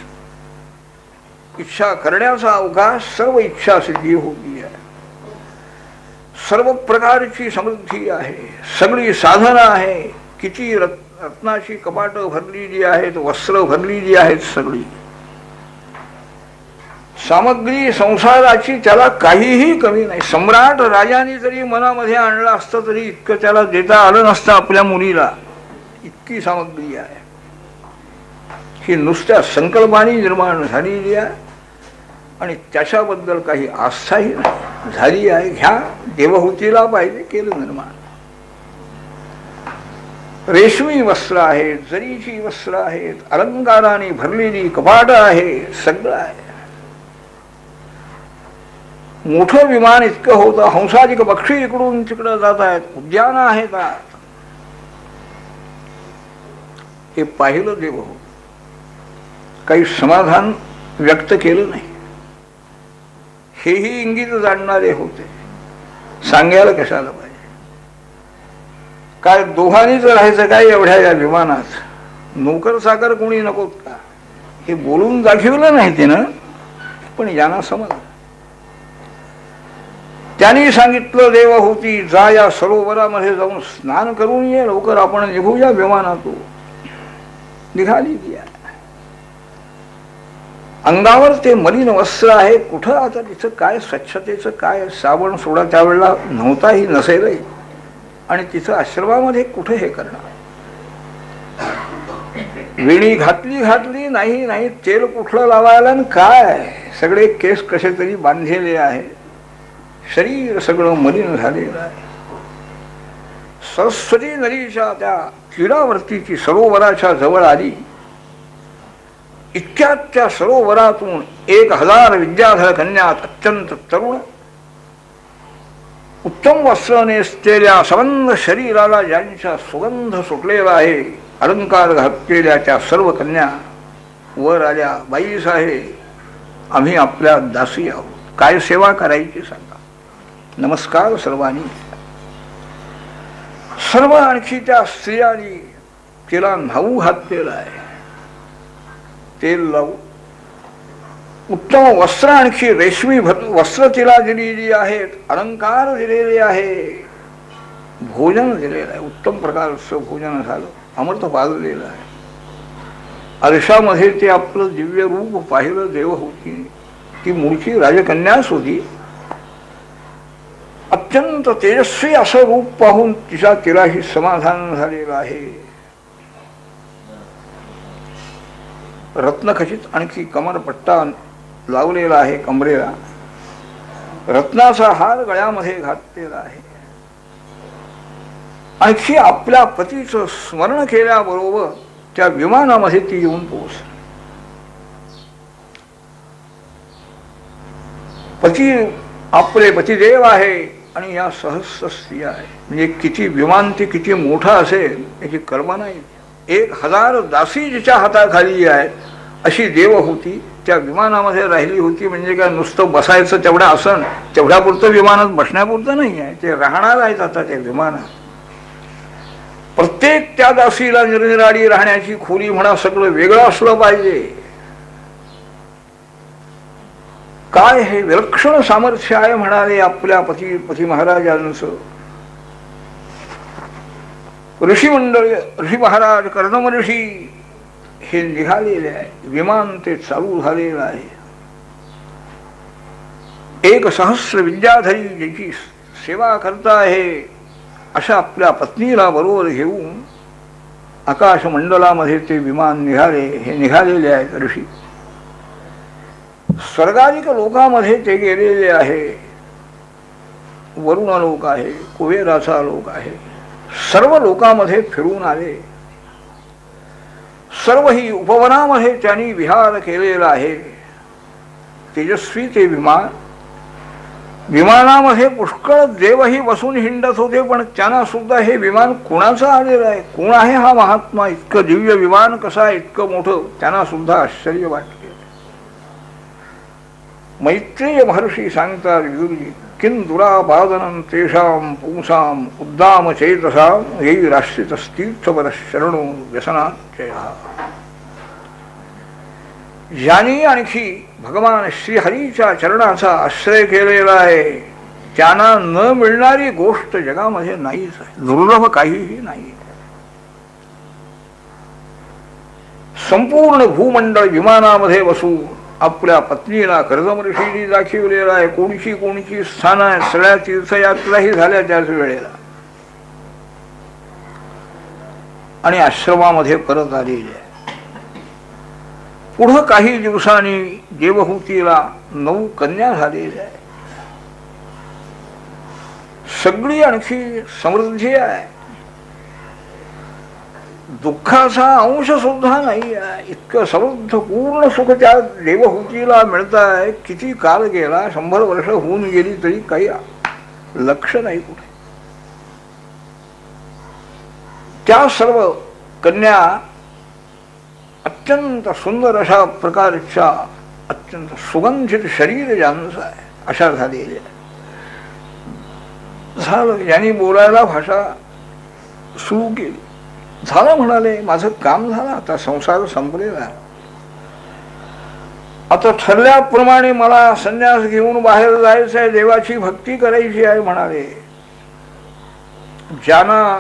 इच्छा करण्याचा अवकाश, सर्व इच्छा सिद्धी होती आहे. सर्व प्रकारची समृद्धी आहे, सगळी साधनं आहे. किती रत्नाची कपाट भरलेली आहेत, वस्त्र भरलेली आहेत, सगळी सामग्री संसाराची त्याला काहीही कमी नाही. सम्राट राजाने जरी मनामध्ये आणलं असतं तरी इतकं त्याला देता आलं नसतं आपल्या मुलीला. इतकी सामग्री आहे. ही नुसत्या संकल्पाने निर्माण झालेली आहे आणि त्याच्याबद्दल काही आस्थाही नाही झाली आहे. घ्या, देवहूतीला पाहिजे, केलं निर्माण. रेशमी वस्त्र आहेत, जरीची वस्त्र आहेत, अलंकाराने भरलेली कपाट आहे, सगळं आहे. मोठं विमान इतकं होतं. हंसाधिक पक्षी इकडून तिकडं जात आहेत, उद्यान आहेत. हे पाहिलं देवहूत. काही समाधान व्यक्त केलं नाही. हेही इंगित जाणणारे होते. सांगायला कशाला पाहिजे? काय दोघांनीच राहायचं काय एवढ्या या विमानात? नोकर चाकर कोणी नकोत का? हे बोलून दाखवलं नाही तिनं, पण यांना समजलं. त्यांनी सांगितलं देवहूती, जा या सरोवरामध्ये जाऊन स्नान करून ये, लवकर आपण निघूया विमानातून. निघाली ती. अंगावर ते मलिन वस्त्र आहे. कुठं आता तिचं काय स्वच्छतेचं काय? साबण सोडा त्यावेळेला नव्हताही, नसेलही. आणि तिचं आश्रमामध्ये कुठे हे करणार? वेणी घातली नाही नाही, तेल कुठलं लावायला काय? सगळे केस कसे तरी बांधलेले आहे, शरीर सगळं मलिन झालेलं आहे. सरस्वती नदीच्या त्या तीरावरती सरोवराच्या जवळ आली. इतक्यात त्या सरोवरातून 1000 विद्याधर कन्या, अत्यंत तरुण, उत्तम वस्त्र नेसलेल्या, सबंध शरीराला ज्यांचा सुगंध सुटलेला आहे, अलंकार घातलेल्या त्या सर्व कन्या वर आल्या. बाई साहेब, आम्ही आपल्या दासी आहोत, काय सेवा करायची सांगा. नमस्कार सर्वांनी. सर्व आणखी त्या स्त्रियांनी तिला न्हाऊ घातलेला आहे, तेल लावून. उत्तम वस्त्र, आणखी रेशमी वस्त्र तिला दिलेली आहेत, अलंकार दिलेले आहे, भोजन दिलेलं आहे. उत्तम प्रकारचं भोजन झालं, अमृत पाजलेलं आहे. आरशामध्ये ते आपलं दिव्य रूप पाहिलं देवहूतीने. ती मूळची राजकन्याच होती. अत्यंत तेजस्वी असं रूप पाहून तिलाही समाधान झालेलं आहे. रत्नखचित आणखी कमरपट्टा लावलेला आहे कमरेला, रत्नाचा हार गळ्यामध्ये घातलेला आहे. आणखी आपल्या पतीचं स्मरण केल्याबरोबर त्या विमानामध्ये ती येऊन पोहोचली. पती आपले पतिदेव आहे आणि या सहस्र स्त्रिया आहे. म्हणजे किती विमान ते किती मोठा असेल याची कल्पना येईल. 1000 दासी जिच्या हाताखाली आहेत अशी देव होती त्या विमानामध्ये राहिली होती. म्हणजे काय नुसतं बसायचं तेवढं आसन तेवढ्यापुरतं विमानात बसण्यापुरतं नाही आहे, ते राहणार आहेत आता त्या विमानात. प्रत्येक त्या दासीला निरनिराळी राहण्याची खोली म्हणा सगळं वेगळं असलं पाहिजे. काय हे विलक्षण सामर्थ्य आहे म्हणाले आपल्या पती महाराजांचं. ऋषी मंडळी, ऋषी महाराज कर्दम ऋषी हे निघालेले आहे. विमान ते चालू झालेलं आहे. 1,000 विद्याधरी ज्याची सेवा करता आहे अशा आपल्या पत्नीला बरोबर घेऊन आकाश मंडलामध्ये ते विमान निघाले. हे निघालेले आहेत ऋषी. स्वर्गाधिक लोकामध्ये ते गेलेले आहे. वरुण लोक आहे, कुबेराचा लोक आहे. सर्व लोकांमध्ये फिरून आले. सर्व ही उपवनामध्ये त्यांनी विहार केलेला आहे. तेजस्वी ते विमान. विमानामध्ये पुष्कळ देवही बसून हिंडत होते, पण त्यांना सुद्धा हे विमान कुणाचं आलेलं आहे, कोण आहे हा महात्मा, इतकं दिव्य विमान कसं आहे, इतकं मोठं, त्यांना सुद्धा आश्चर्य वाटले. मैत्रेय महर्षी सांगतात विदुरजी, किं दुरापादनं तेषां पुंसां उद्दाम चेतसां यैराश्रितस्तीर्थवर शरणो व्यसनाच्चयः. ज्यांनी आणखी भगवान श्रीहरीच्या चरणाचा आश्रय केलेला आहे त्यांना न मिळणारी गोष्ट जगामध्ये नाहीच आहे, दुर्लभ काहीही नाही. संपूर्ण भूमंडळ विमानामध्ये बसून आपल्या पत्नीला कर्दम ऋषींनी दाखवलेला आहे. कोणची कोणची स्थान आहे, सगळ्या तीर्थयात्राही झाल्या त्याच वेळेला आणि आश्रमामध्ये परत आलेले आहे. पुढं काही दिवसांनी देवहूतीला 9 कन्या झालेल्या आहे. सगळी आणखी समृद्धी आहे. दुःखाचा अंश सुद्धा नाही आहे. इतकं समृद्ध पूर्ण सुख त्या देवहूतीला मिळत आहे. किती काल गेला, 100 वर्ष होऊन गेली तरी काही लक्ष नाही कुठे. त्या सर्व कन्या अत्यंत सुंदर अशा प्रकारच्या अत्यंत सुगंधित शरीर ज्यांचं आहे अशा झालेल्या झालं. यांनी बोलायला भाषा सुरू केली. झालं म्हणाले, माझं काम झालं, आता संसार संपलेला. आता ठरल्याप्रमाणे मला संन्यास घेऊन बाहेर जायचं आहे, देवाची भक्ती करायची आहे म्हणाले. ज्यांना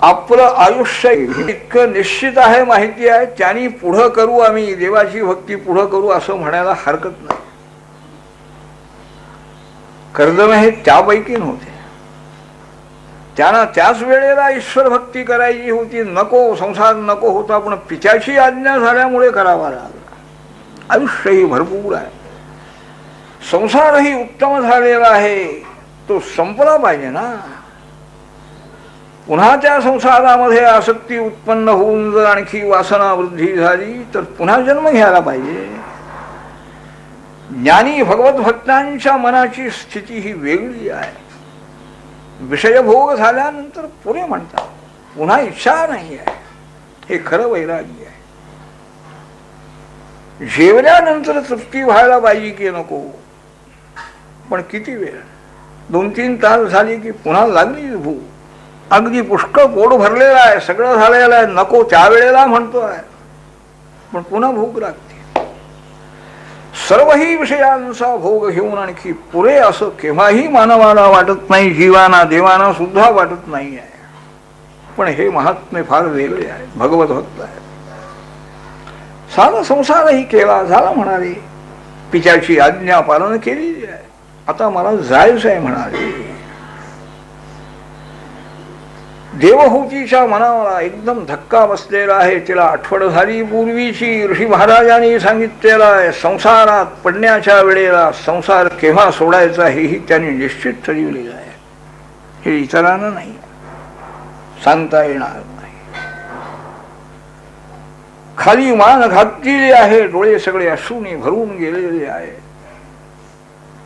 आपलं आयुष्य इतकं निश्चित आहे, माहिती आहे, त्यांनी पुढं करू, आम्ही देवाची भक्ती पुढं करू असं म्हणायला हरकत नाही. कर्दम हे त्यापैकी नव्हते. त्यांना त्याच वेळेला ईश्वर भक्ती करायची होती. नको, संसार नको होता, पण पित्याची आज्ञा झाल्यामुळे करावा लागला. आयुष्यही भरपूर आहे, संसारही उत्तम झालेला आहे, तो संपला पाहिजे ना. पुन्हा त्या संसारामध्ये आसक्ती उत्पन्न होऊन जर आणखी वासना वृद्धी झाली तर पुन्हा जन्म घ्यायला पाहिजे. ज्ञानी भगवत भक्तांच्या मनाची स्थिती ही वेगळी आहे. विषयभोग झाल्यानंतर पुरे म्हणतात, पुन्हा इच्छा नाही आहे. हे खरं वैराग्य आहे. जेवल्यानंतर तृप्ती व्हायला पाहिजे की नको, पण किती वेळ, 2-3 तास झाली की पुन्हा लागली भूक. अगदी पुष्कळ पोट भरलेला आहे, सगळं झालेलं आहे, नको त्यावेळेला म्हणतोय, पण पुन्हा भूक लागते. सर्वही विषयांचा भोग घेऊन आणखी पुरे असं केव्हाही मानवाला वाटत नाही, जीवाना देवाना सुद्धा वाटत नाही आहे. पण हे महात्मे फार वेगळे आहे, भगवत भक्त आहे. सारा संसारही केला, झाला म्हणाले, पित्याची आज्ञा पालन केलेली आहे, आता मला जायचं आहे म्हणाले. देवहूतीच्या मनाला एकदम धक्का बसलेला आहे. तिला आठवड झाली पूर्वीची ऋषी महाराजांनी सांगितलेला आहे. संसारात पडण्याच्या वेळेला संसार केव्हा सोडायचा हेही त्यांनी निश्चित ठरविलेलं आहे. हे इतरांना नाही सांगता येणार नाही. खाली मान घातलेली आहे, डोळे सगळे अश्रूने भरून गेलेले आहे.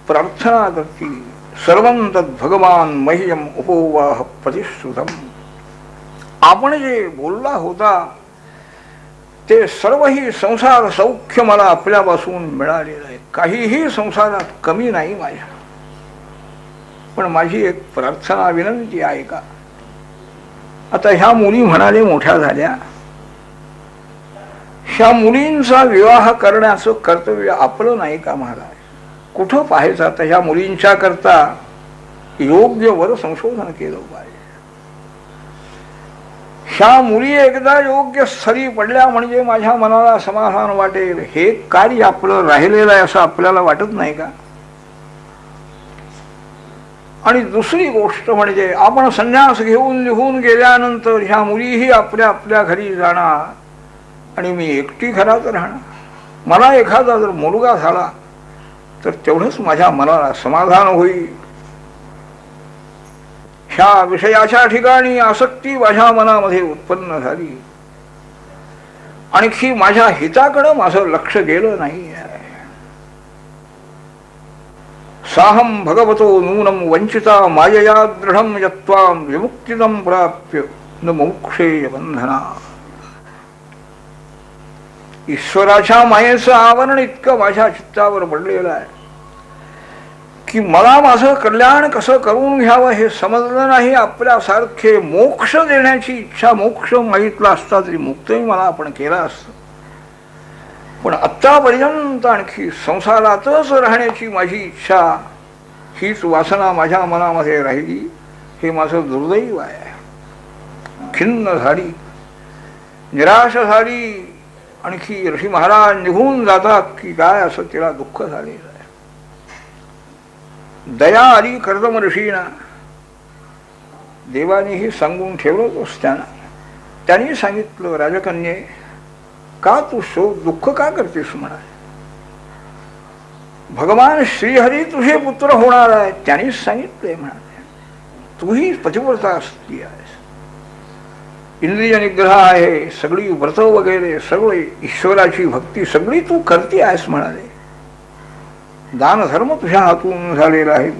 प्रार्थना करती, सर्वं तद् भगवान मह्यम उपोवाह प्रतिश्रुतम. आपण जे बोलला होता ते सर्वही संसार सौख्य मला आपल्यापासून मिळालेलं आहे. काहीही संसारात कमी नाही माझ्या. पण माझी एक प्रार्थना विनंती आहे का. आता ह्या मुली म्हणाले मोठ्या झाल्या, ह्या मुलींचा विवाह करण्याचं कर्तव्य आपलं नाही का महाराज. कुठं पाहायचं. आता ह्या मुलींच्या करता योग्य वर संशोधन केलं पाहिजे. ह्या मुली एकदा योग्य स्थळी पडल्या म्हणजे माझ्या मनाला समाधान वाटेल. हे कार्य आपलं राहिलेलं आहे असं आपल्याला वाटत नाही का. आणि दुसरी गोष्ट म्हणजे आपण संन्यास घेऊन निघून गेल्यानंतर ह्या मुलीही आपल्या आपल्या घरी जाणार आणि मी एकटी घरात राहणार. मला एखादा जर मुलगा झाला तर तेवढंच माझ्या मनाला समाधान होईल. ह्या विषयाच्या ठिकाणी आसक्ती माझ्या मनामध्ये उत्पन्न झाली. आणखी माझ्या हिताकडे माझं लक्ष गेलं नाही. साहम भगवतो नूनम वंचिता मायया दृढम यत्वाम विमुक्तिदम प्राप्य न मोक्षेय बंधना. ईश्वराच्या मायेचं आवरण इतकं माझ्या चित्तावर पडलेलं आहे की मला माझं कल्याण कसं करून घ्यावं हे समजलं नाही. आपल्यासारखे मोक्ष देण्याची इच्छा, मोक्ष मागितला असता तरी मुक्तही मला आपण केला असतं. पण आत्तापर्यंत आणखी संसारातच राहण्याची माझी इच्छा, हीच वासना माझ्या मनामध्ये राहिली. हे माझं दुर्दैव आहे. खिन्न झाली, निराश झाली. आणखी ऋषी महाराज निघून जातात की काय असं तिला दुःख झालेलं आहे. दया आली कर्दम ऋषींना. देवानेही सांगून ठेवलंच त्यांना. त्यांनी सांगितलं, राजकन्ये का तू दुःख का करतेस म्हणाले. भगवान श्रीहरी तुझे पुत्र होणार आहे त्यांनीच सांगितले म्हणाले. तूही पतिव्रता स्त्री आहेस, इंद्रिय निग्रह आहे, सगळी व्रत वगैरे सगळे ईश्वराची भक्ती सगळी तू करती आहेस म्हणाले. दानधर्म तुझ्या हातून झालेला आहे.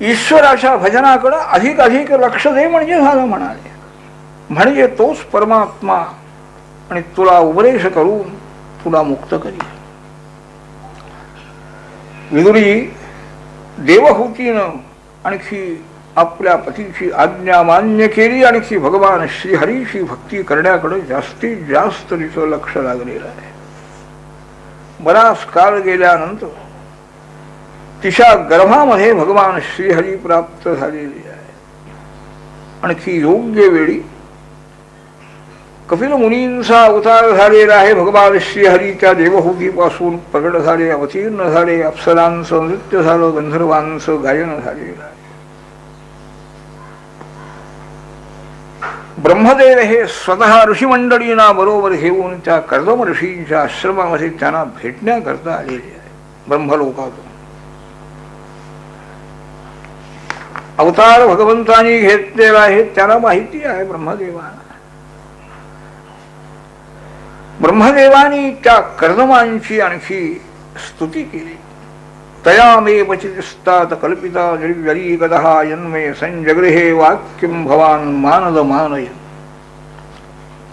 ईश्वराच्या भजनाकडे अधिक अधिक लक्ष दे म्हणजे झालं म्हणाले. म्हणजे तोच परमात्मा आणि तुला उपदेश करून तुला मुक्त करी. विदुरी देवहूतीनं आणखी आपल्या पतीची आज्ञा मान्य केली. आणखी भगवान श्रीहरीची भक्ती करण्याकडे जास्तीत जास्त तिचं लक्ष लागलेलं आहे. बराच काळ गेल्यानंतर तिच्या गर्भामध्ये भगवान श्रीहरी प्राप्त झालेले आहे. आणखी योग्य वेळी कपिल मुनींचा अवतार झालेला आहे. भगवान श्रीहरी त्या देवहूतीपासून प्रगट झाले, अवतीर्ण झाले. अप्सरांचं नृत्य झालं, गंधर्वांचं गायन झालेलं आहे. ब्रह्मदेव हे स्वतः ऋषीमंडळींना बरोबर घेऊन त्या कर्दम ऋषींच्या आश्रमामध्ये त्यांना भेटण्याकरता आलेले आहे. ब्रह्मलोकातून अवतार भगवंतांनी घेतलेला आहे त्यांना माहिती आहे. ब्रह्मदेवानी त्या कर्दमांची आणखी स्तुती केली. तयामे पचिस्तात कल्पिता निर्व्यरीगतः यन्मे संजगृहे वाक्यं भवान मानद मानय.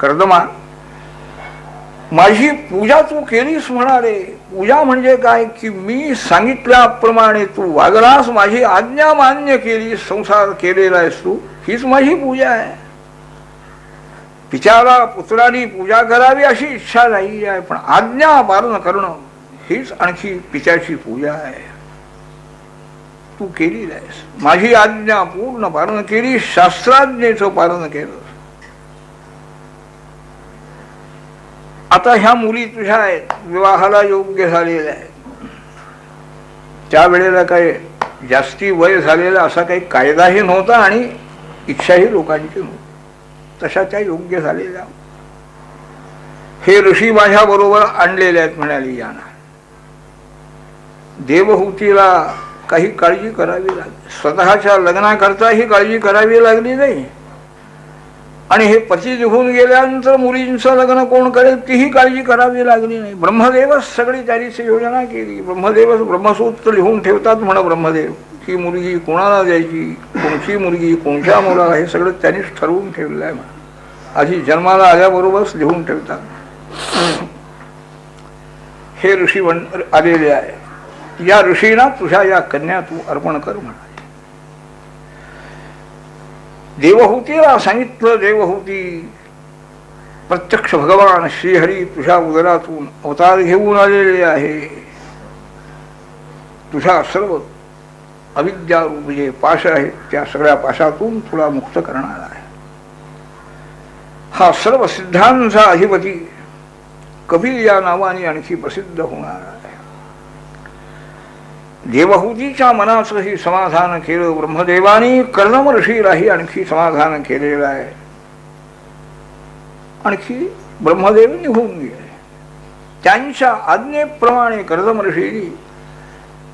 कर्दमा, माझी पूजा तू केलीस म्हणाले. पूजा म्हणजे काय की मी सांगितल्याप्रमाणे तू वागलास, माझी आज्ञा मान्य केली, संसार केलेला आहेस तू, हीच माझी पूजा आहे. पित्याला पुत्राने पूजा करावी अशी इच्छा नाही आहे, पण आज्ञा पालन करणं हीच आणखी पित्याची पूजा आहे. तू केली आहेस, माझी आज्ञा पूर्ण पालन केली, शास्त्राज्ञेचं पालन केलं. आता ह्या मुली तुझ्या आहेत, विवाहाला योग्य झालेल्या आहेत. त्यावेळेला काय जास्ती वय झालेला असा काही कायदाही नव्हता आणि इच्छाही लोकांची नव्हती, तशा त्या योग्य झालेल्या. हे ऋषी माझ्या बरोबर आणलेले आहेत म्हणाली याना. देवहूतीला काही काळजी करावी लागली, स्वतःच्या लग्नाकरता ही काळजी करावी लागली नाही. आणि हे पती निघून गेल्यानंतर मुलींचं लग्न कोण करेल तीही काळजी करावी लागली नाही. ब्रह्मदेवच सगळी त्याची योजना केली. ब्रह्मदेवच ब्रह्मसूत्र लिहून ठेवतात म्हणा ब्रह्मदेव, की मुलगी कोणाला द्यायची, कोणची मुलगी कोणत्या मुलाला, हे सगळं त्यांनीच ठरवून ठेवलेलं आहे म्हणा. आधी जन्माला आल्याबरोबरच लिहून ठेवतात. हे ऋषी आलेले आहे, या ऋषीना तुझ्या या कन्या तू अर्पण कर म्हणा. देवहूतीला सांगितलं, देवहूती प्रत्यक्ष भगवान श्रीहरी तुझ्या उदरातून अवतार घेऊन आलेले आहे. तुझ्या सर्व अविद्यारूप जे पाश आहेत त्या सगळ्या पाशातून तुला मुक्त करणार आहे. हा सर्व सिद्धांचा अधिपती कपिल या नावाने आणखी प्रसिद्ध होणार आहे. देवहूतीच्या मनाचंही समाधान केलं ब्रह्मदेवानी. कर्दम ऋषीलाही आणखी समाधान केलेलं आहे. आणखी ब्रह्मदेव निघून गेले. त्यांच्या आज्ञेप्रमाणे कर्दम ऋषींनी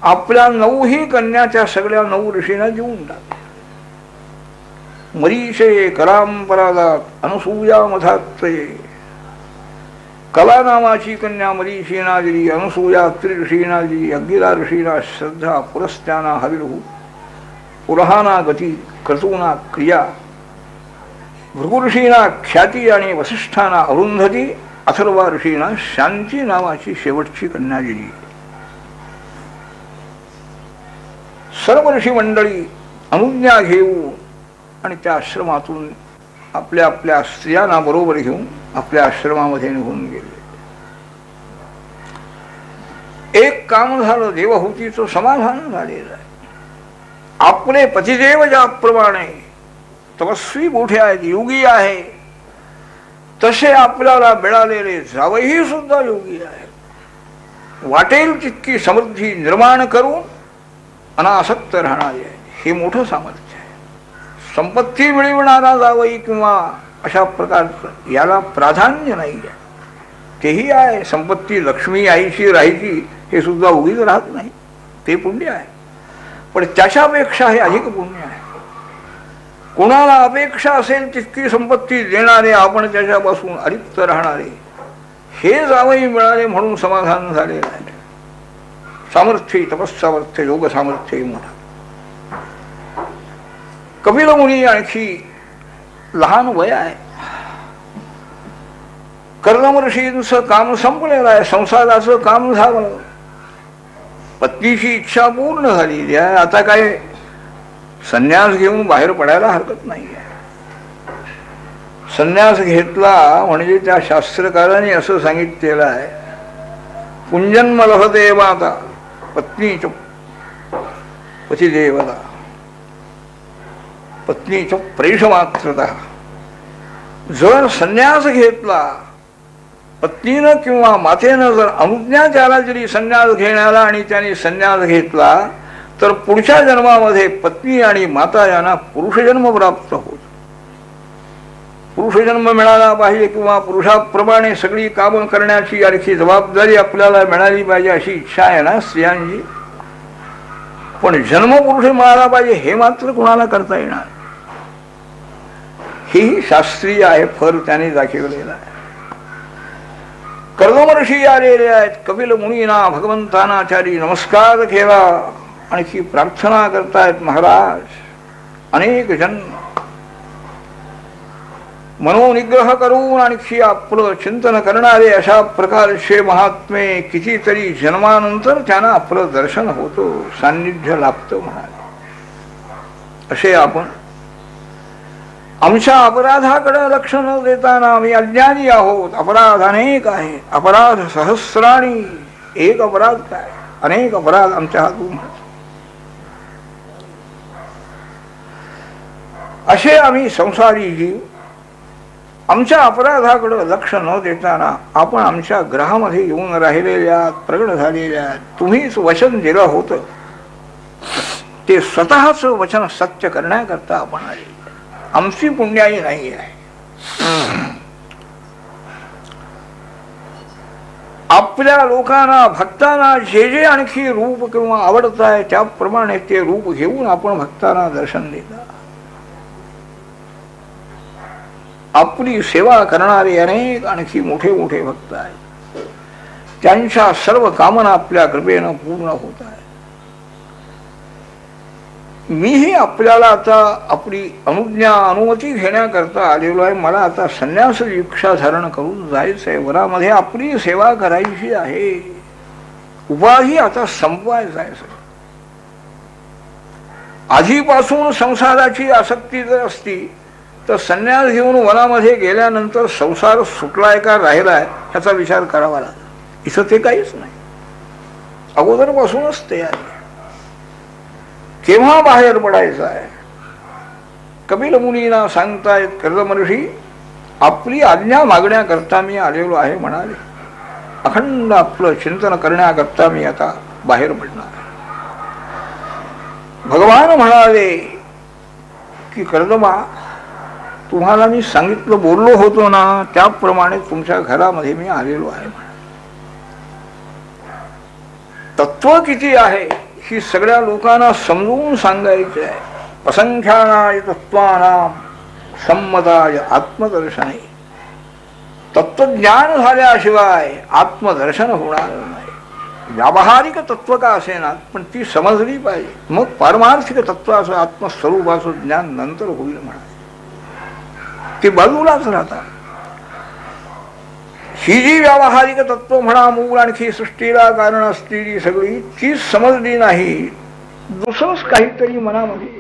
आपल्या 9ही कन्याच्या सगळ्या 9 ऋषींना देऊन टाकल्या. मरीषे करांपरादात अनुसूया मधात्रये. कला नावाची कन्या मरीषीना दिली, अनुसूया त्रिऋषीना दिली, अग्गिरा ऋषीना श्रद्धा, पुरस्त्याना हविर्हू, पुरहाना गती, क्रतूना क्रिया, भृगुऋषीना ख्याती आणि वसिष्ठाना अरुंधती, अथर्वा ऋषीना शांती नावाची शेवटची कन्या दिली. सर्व ऋषी मंडळी अनुज्ञा घेऊन आणि त्या आश्रमातून आपल्या आपल्या स्त्रियांना बरोबर घेऊन आपल्या आश्रमामध्ये निघून गेले. एक काम झालं, देवहूतीचं समाधान झालेलं आहे. आपले पतिदेव ज्याप्रमाणे तपस्वी मोठे आहेत, योगी आहे, तसे आपल्याला मिळालेले जावई सुद्धा योगी आहेत. वाटेल तितकी समृद्धी निर्माण करून अनासक्त राहणारे आहे. हे मोठं सामर्थ्य आहे. संपत्ती मिळवणारा जावई किंवा अशा प्रकारचं याला प्राधान्य नाही आहे. तेही आहे, संपत्ती लक्ष्मी आईची राहायची हे सुद्धा उगीच राहत नाही, ते पुण्य आहे. पण त्याच्यापेक्षा हे अधिक पुण्य आहे. कोणाला अपेक्षा असेल तितकी संपत्ती देणारे, आपण त्याच्यापासून अलिप्त राहणारे, हे जावई मिळाले म्हणून समाधान झाले आहे. सामर्थ्य, तपस्सामर्थ्य, योग सामर्थ्य मोठा. कपिल मुनी आणखी लहान वय आहे. कर्दम ऋषींचं काम संपलेलं आहे, संसाराचं काम झालं, पत्नीची इच्छा पूर्ण झालेली आहे. आता काय संन्यास घेऊन बाहेर पडायला हरकत नाही आहे. संन्यास घेतला म्हणजे त्या शास्त्रकारांनी असं सांगितलेलं आहे, पुंजन्म लभते माता पत्नी च पतिदेवता पत्नी च प्रेषमात्रता. जर संन्यास घेतला, पत्नीनं किंवा मातेनं जर अनुज्ञा त्याला दिली संन्यास घेण्याला आणि त्याने संन्यास घेतला, तर पुढच्या जन्मामध्ये पत्नी आणि माता यांना पुरुषजन्म प्राप्त होत. पुरुषजन्म मिळाला पाहिजे किंवा पुरुषाप्रमाणे सगळी कामं करण्याची आणखी जबाबदारी आपल्याला मिळाली पाहिजे अशी इच्छा आहे ना स्त्रियांची. पण जन्म पुरुष मिळाला पाहिजे हे मात्र कोणाला करता येणार. ही शास्त्रीय आहे, फर त्याने दाखवलेला आहे. कर्दम ऋषी आलेले आहेत. कपिल मुनींना भगवंतांना चारी नमस्कार केला, आणखी प्रार्थना करतायत, महाराज अनेक जन मनोनिग्रह करून आणखी आपलं चिंतन करणारे अशा प्रकारचे महात्मे कितीतरी जन्मानंतर त्यांना आपलं दर्शन होतं, सान्निध्य लाभतं म्हणाले. असे आपण आमच्या अपराधाकडे लक्ष न देताना आम्ही अज्ञानी आहोत. अपराध अनेक आहे, अपराध सहस्राणी, एक अपराध काय, अनेक अपराध आमच्या हातून. असे आम्ही संसारी जीव आमच्या अपराधाकडे लक्ष न देताना आपण आमच्या ग्रहामध्ये येऊन राहिलेल्या, प्रगट झालेल्या, तुम्हीच वचन दिलं होतं ते स्वतःच वचन सत्य करण्याकरता आपण आले. आमची पुण्याई नाही आहे. आपल्या लोकांना भक्तांना जे जे आणखी रूप किंवा आवडत आहे त्याप्रमाणे ते रूप घेऊन आपण भक्तांना दर्शन देता. आपली सेवा करणारे अनेक आणखी मोठे मोठे भक्त आहेत. त्यांच्या सर्व कामना आपल्या कृपेनं पूर्ण होत आहे. मीही आपल्याला आता आपली अनुमती घेण्याकरता आलेलो आहे. मला आता संन्यास दीक्षा धारण करून जायचंय. वनामध्ये आपली सेवा करायची आहे. उपाधी आता संपवायचा आहे. आधीपासून संसाराची आसक्ती जर असती तर संन्यास घेऊन वनामध्ये गेल्यानंतर संसार सुटलाय का राहिलाय ह्याचा विचार करावा लागला. इथं ते काहीच नाही. अगोदरपासूनच ते आहे. केव्हा बाहेर पडायचं आहे. कपिल मुनींना सांगतायत कर्दमर्षी आपली आज्ञा मागण्याकरता मी आलेलो आहे म्हणाले. अखंड आपलं चिंतन करण्याकरता मी आता बाहेर पडणार. भगवान म्हणाले की कर्दमा तुम्हाला मी सांगितलं बोललो होतो ना त्याप्रमाणे तुमच्या घरामध्ये मी आलेलो आहे. तत्व किती आहे ही सगळ्या लोकांना समजून सांगायचे आहे. असंख्यानाय तत्वानाम संमताय आत्मदर्शने. तत्वज्ञान झाल्याशिवाय आत्मदर्शन होणार नाही. व्यावहारिक तत्व का असेना पण ती समजली पाहिजे. मग पारमार्थिक तत्वाचं आत्मस्वरूपाचं ज्ञान नंतर होईल म्हणा. ते बाजूलाच राहतात. ही जी व्यावहारिक तत्व म्हणा मूळ आणखी सृष्टीला कारण असलेली सगळी तीच समजली नाही. दुसरंच काहीतरी मनामध्ये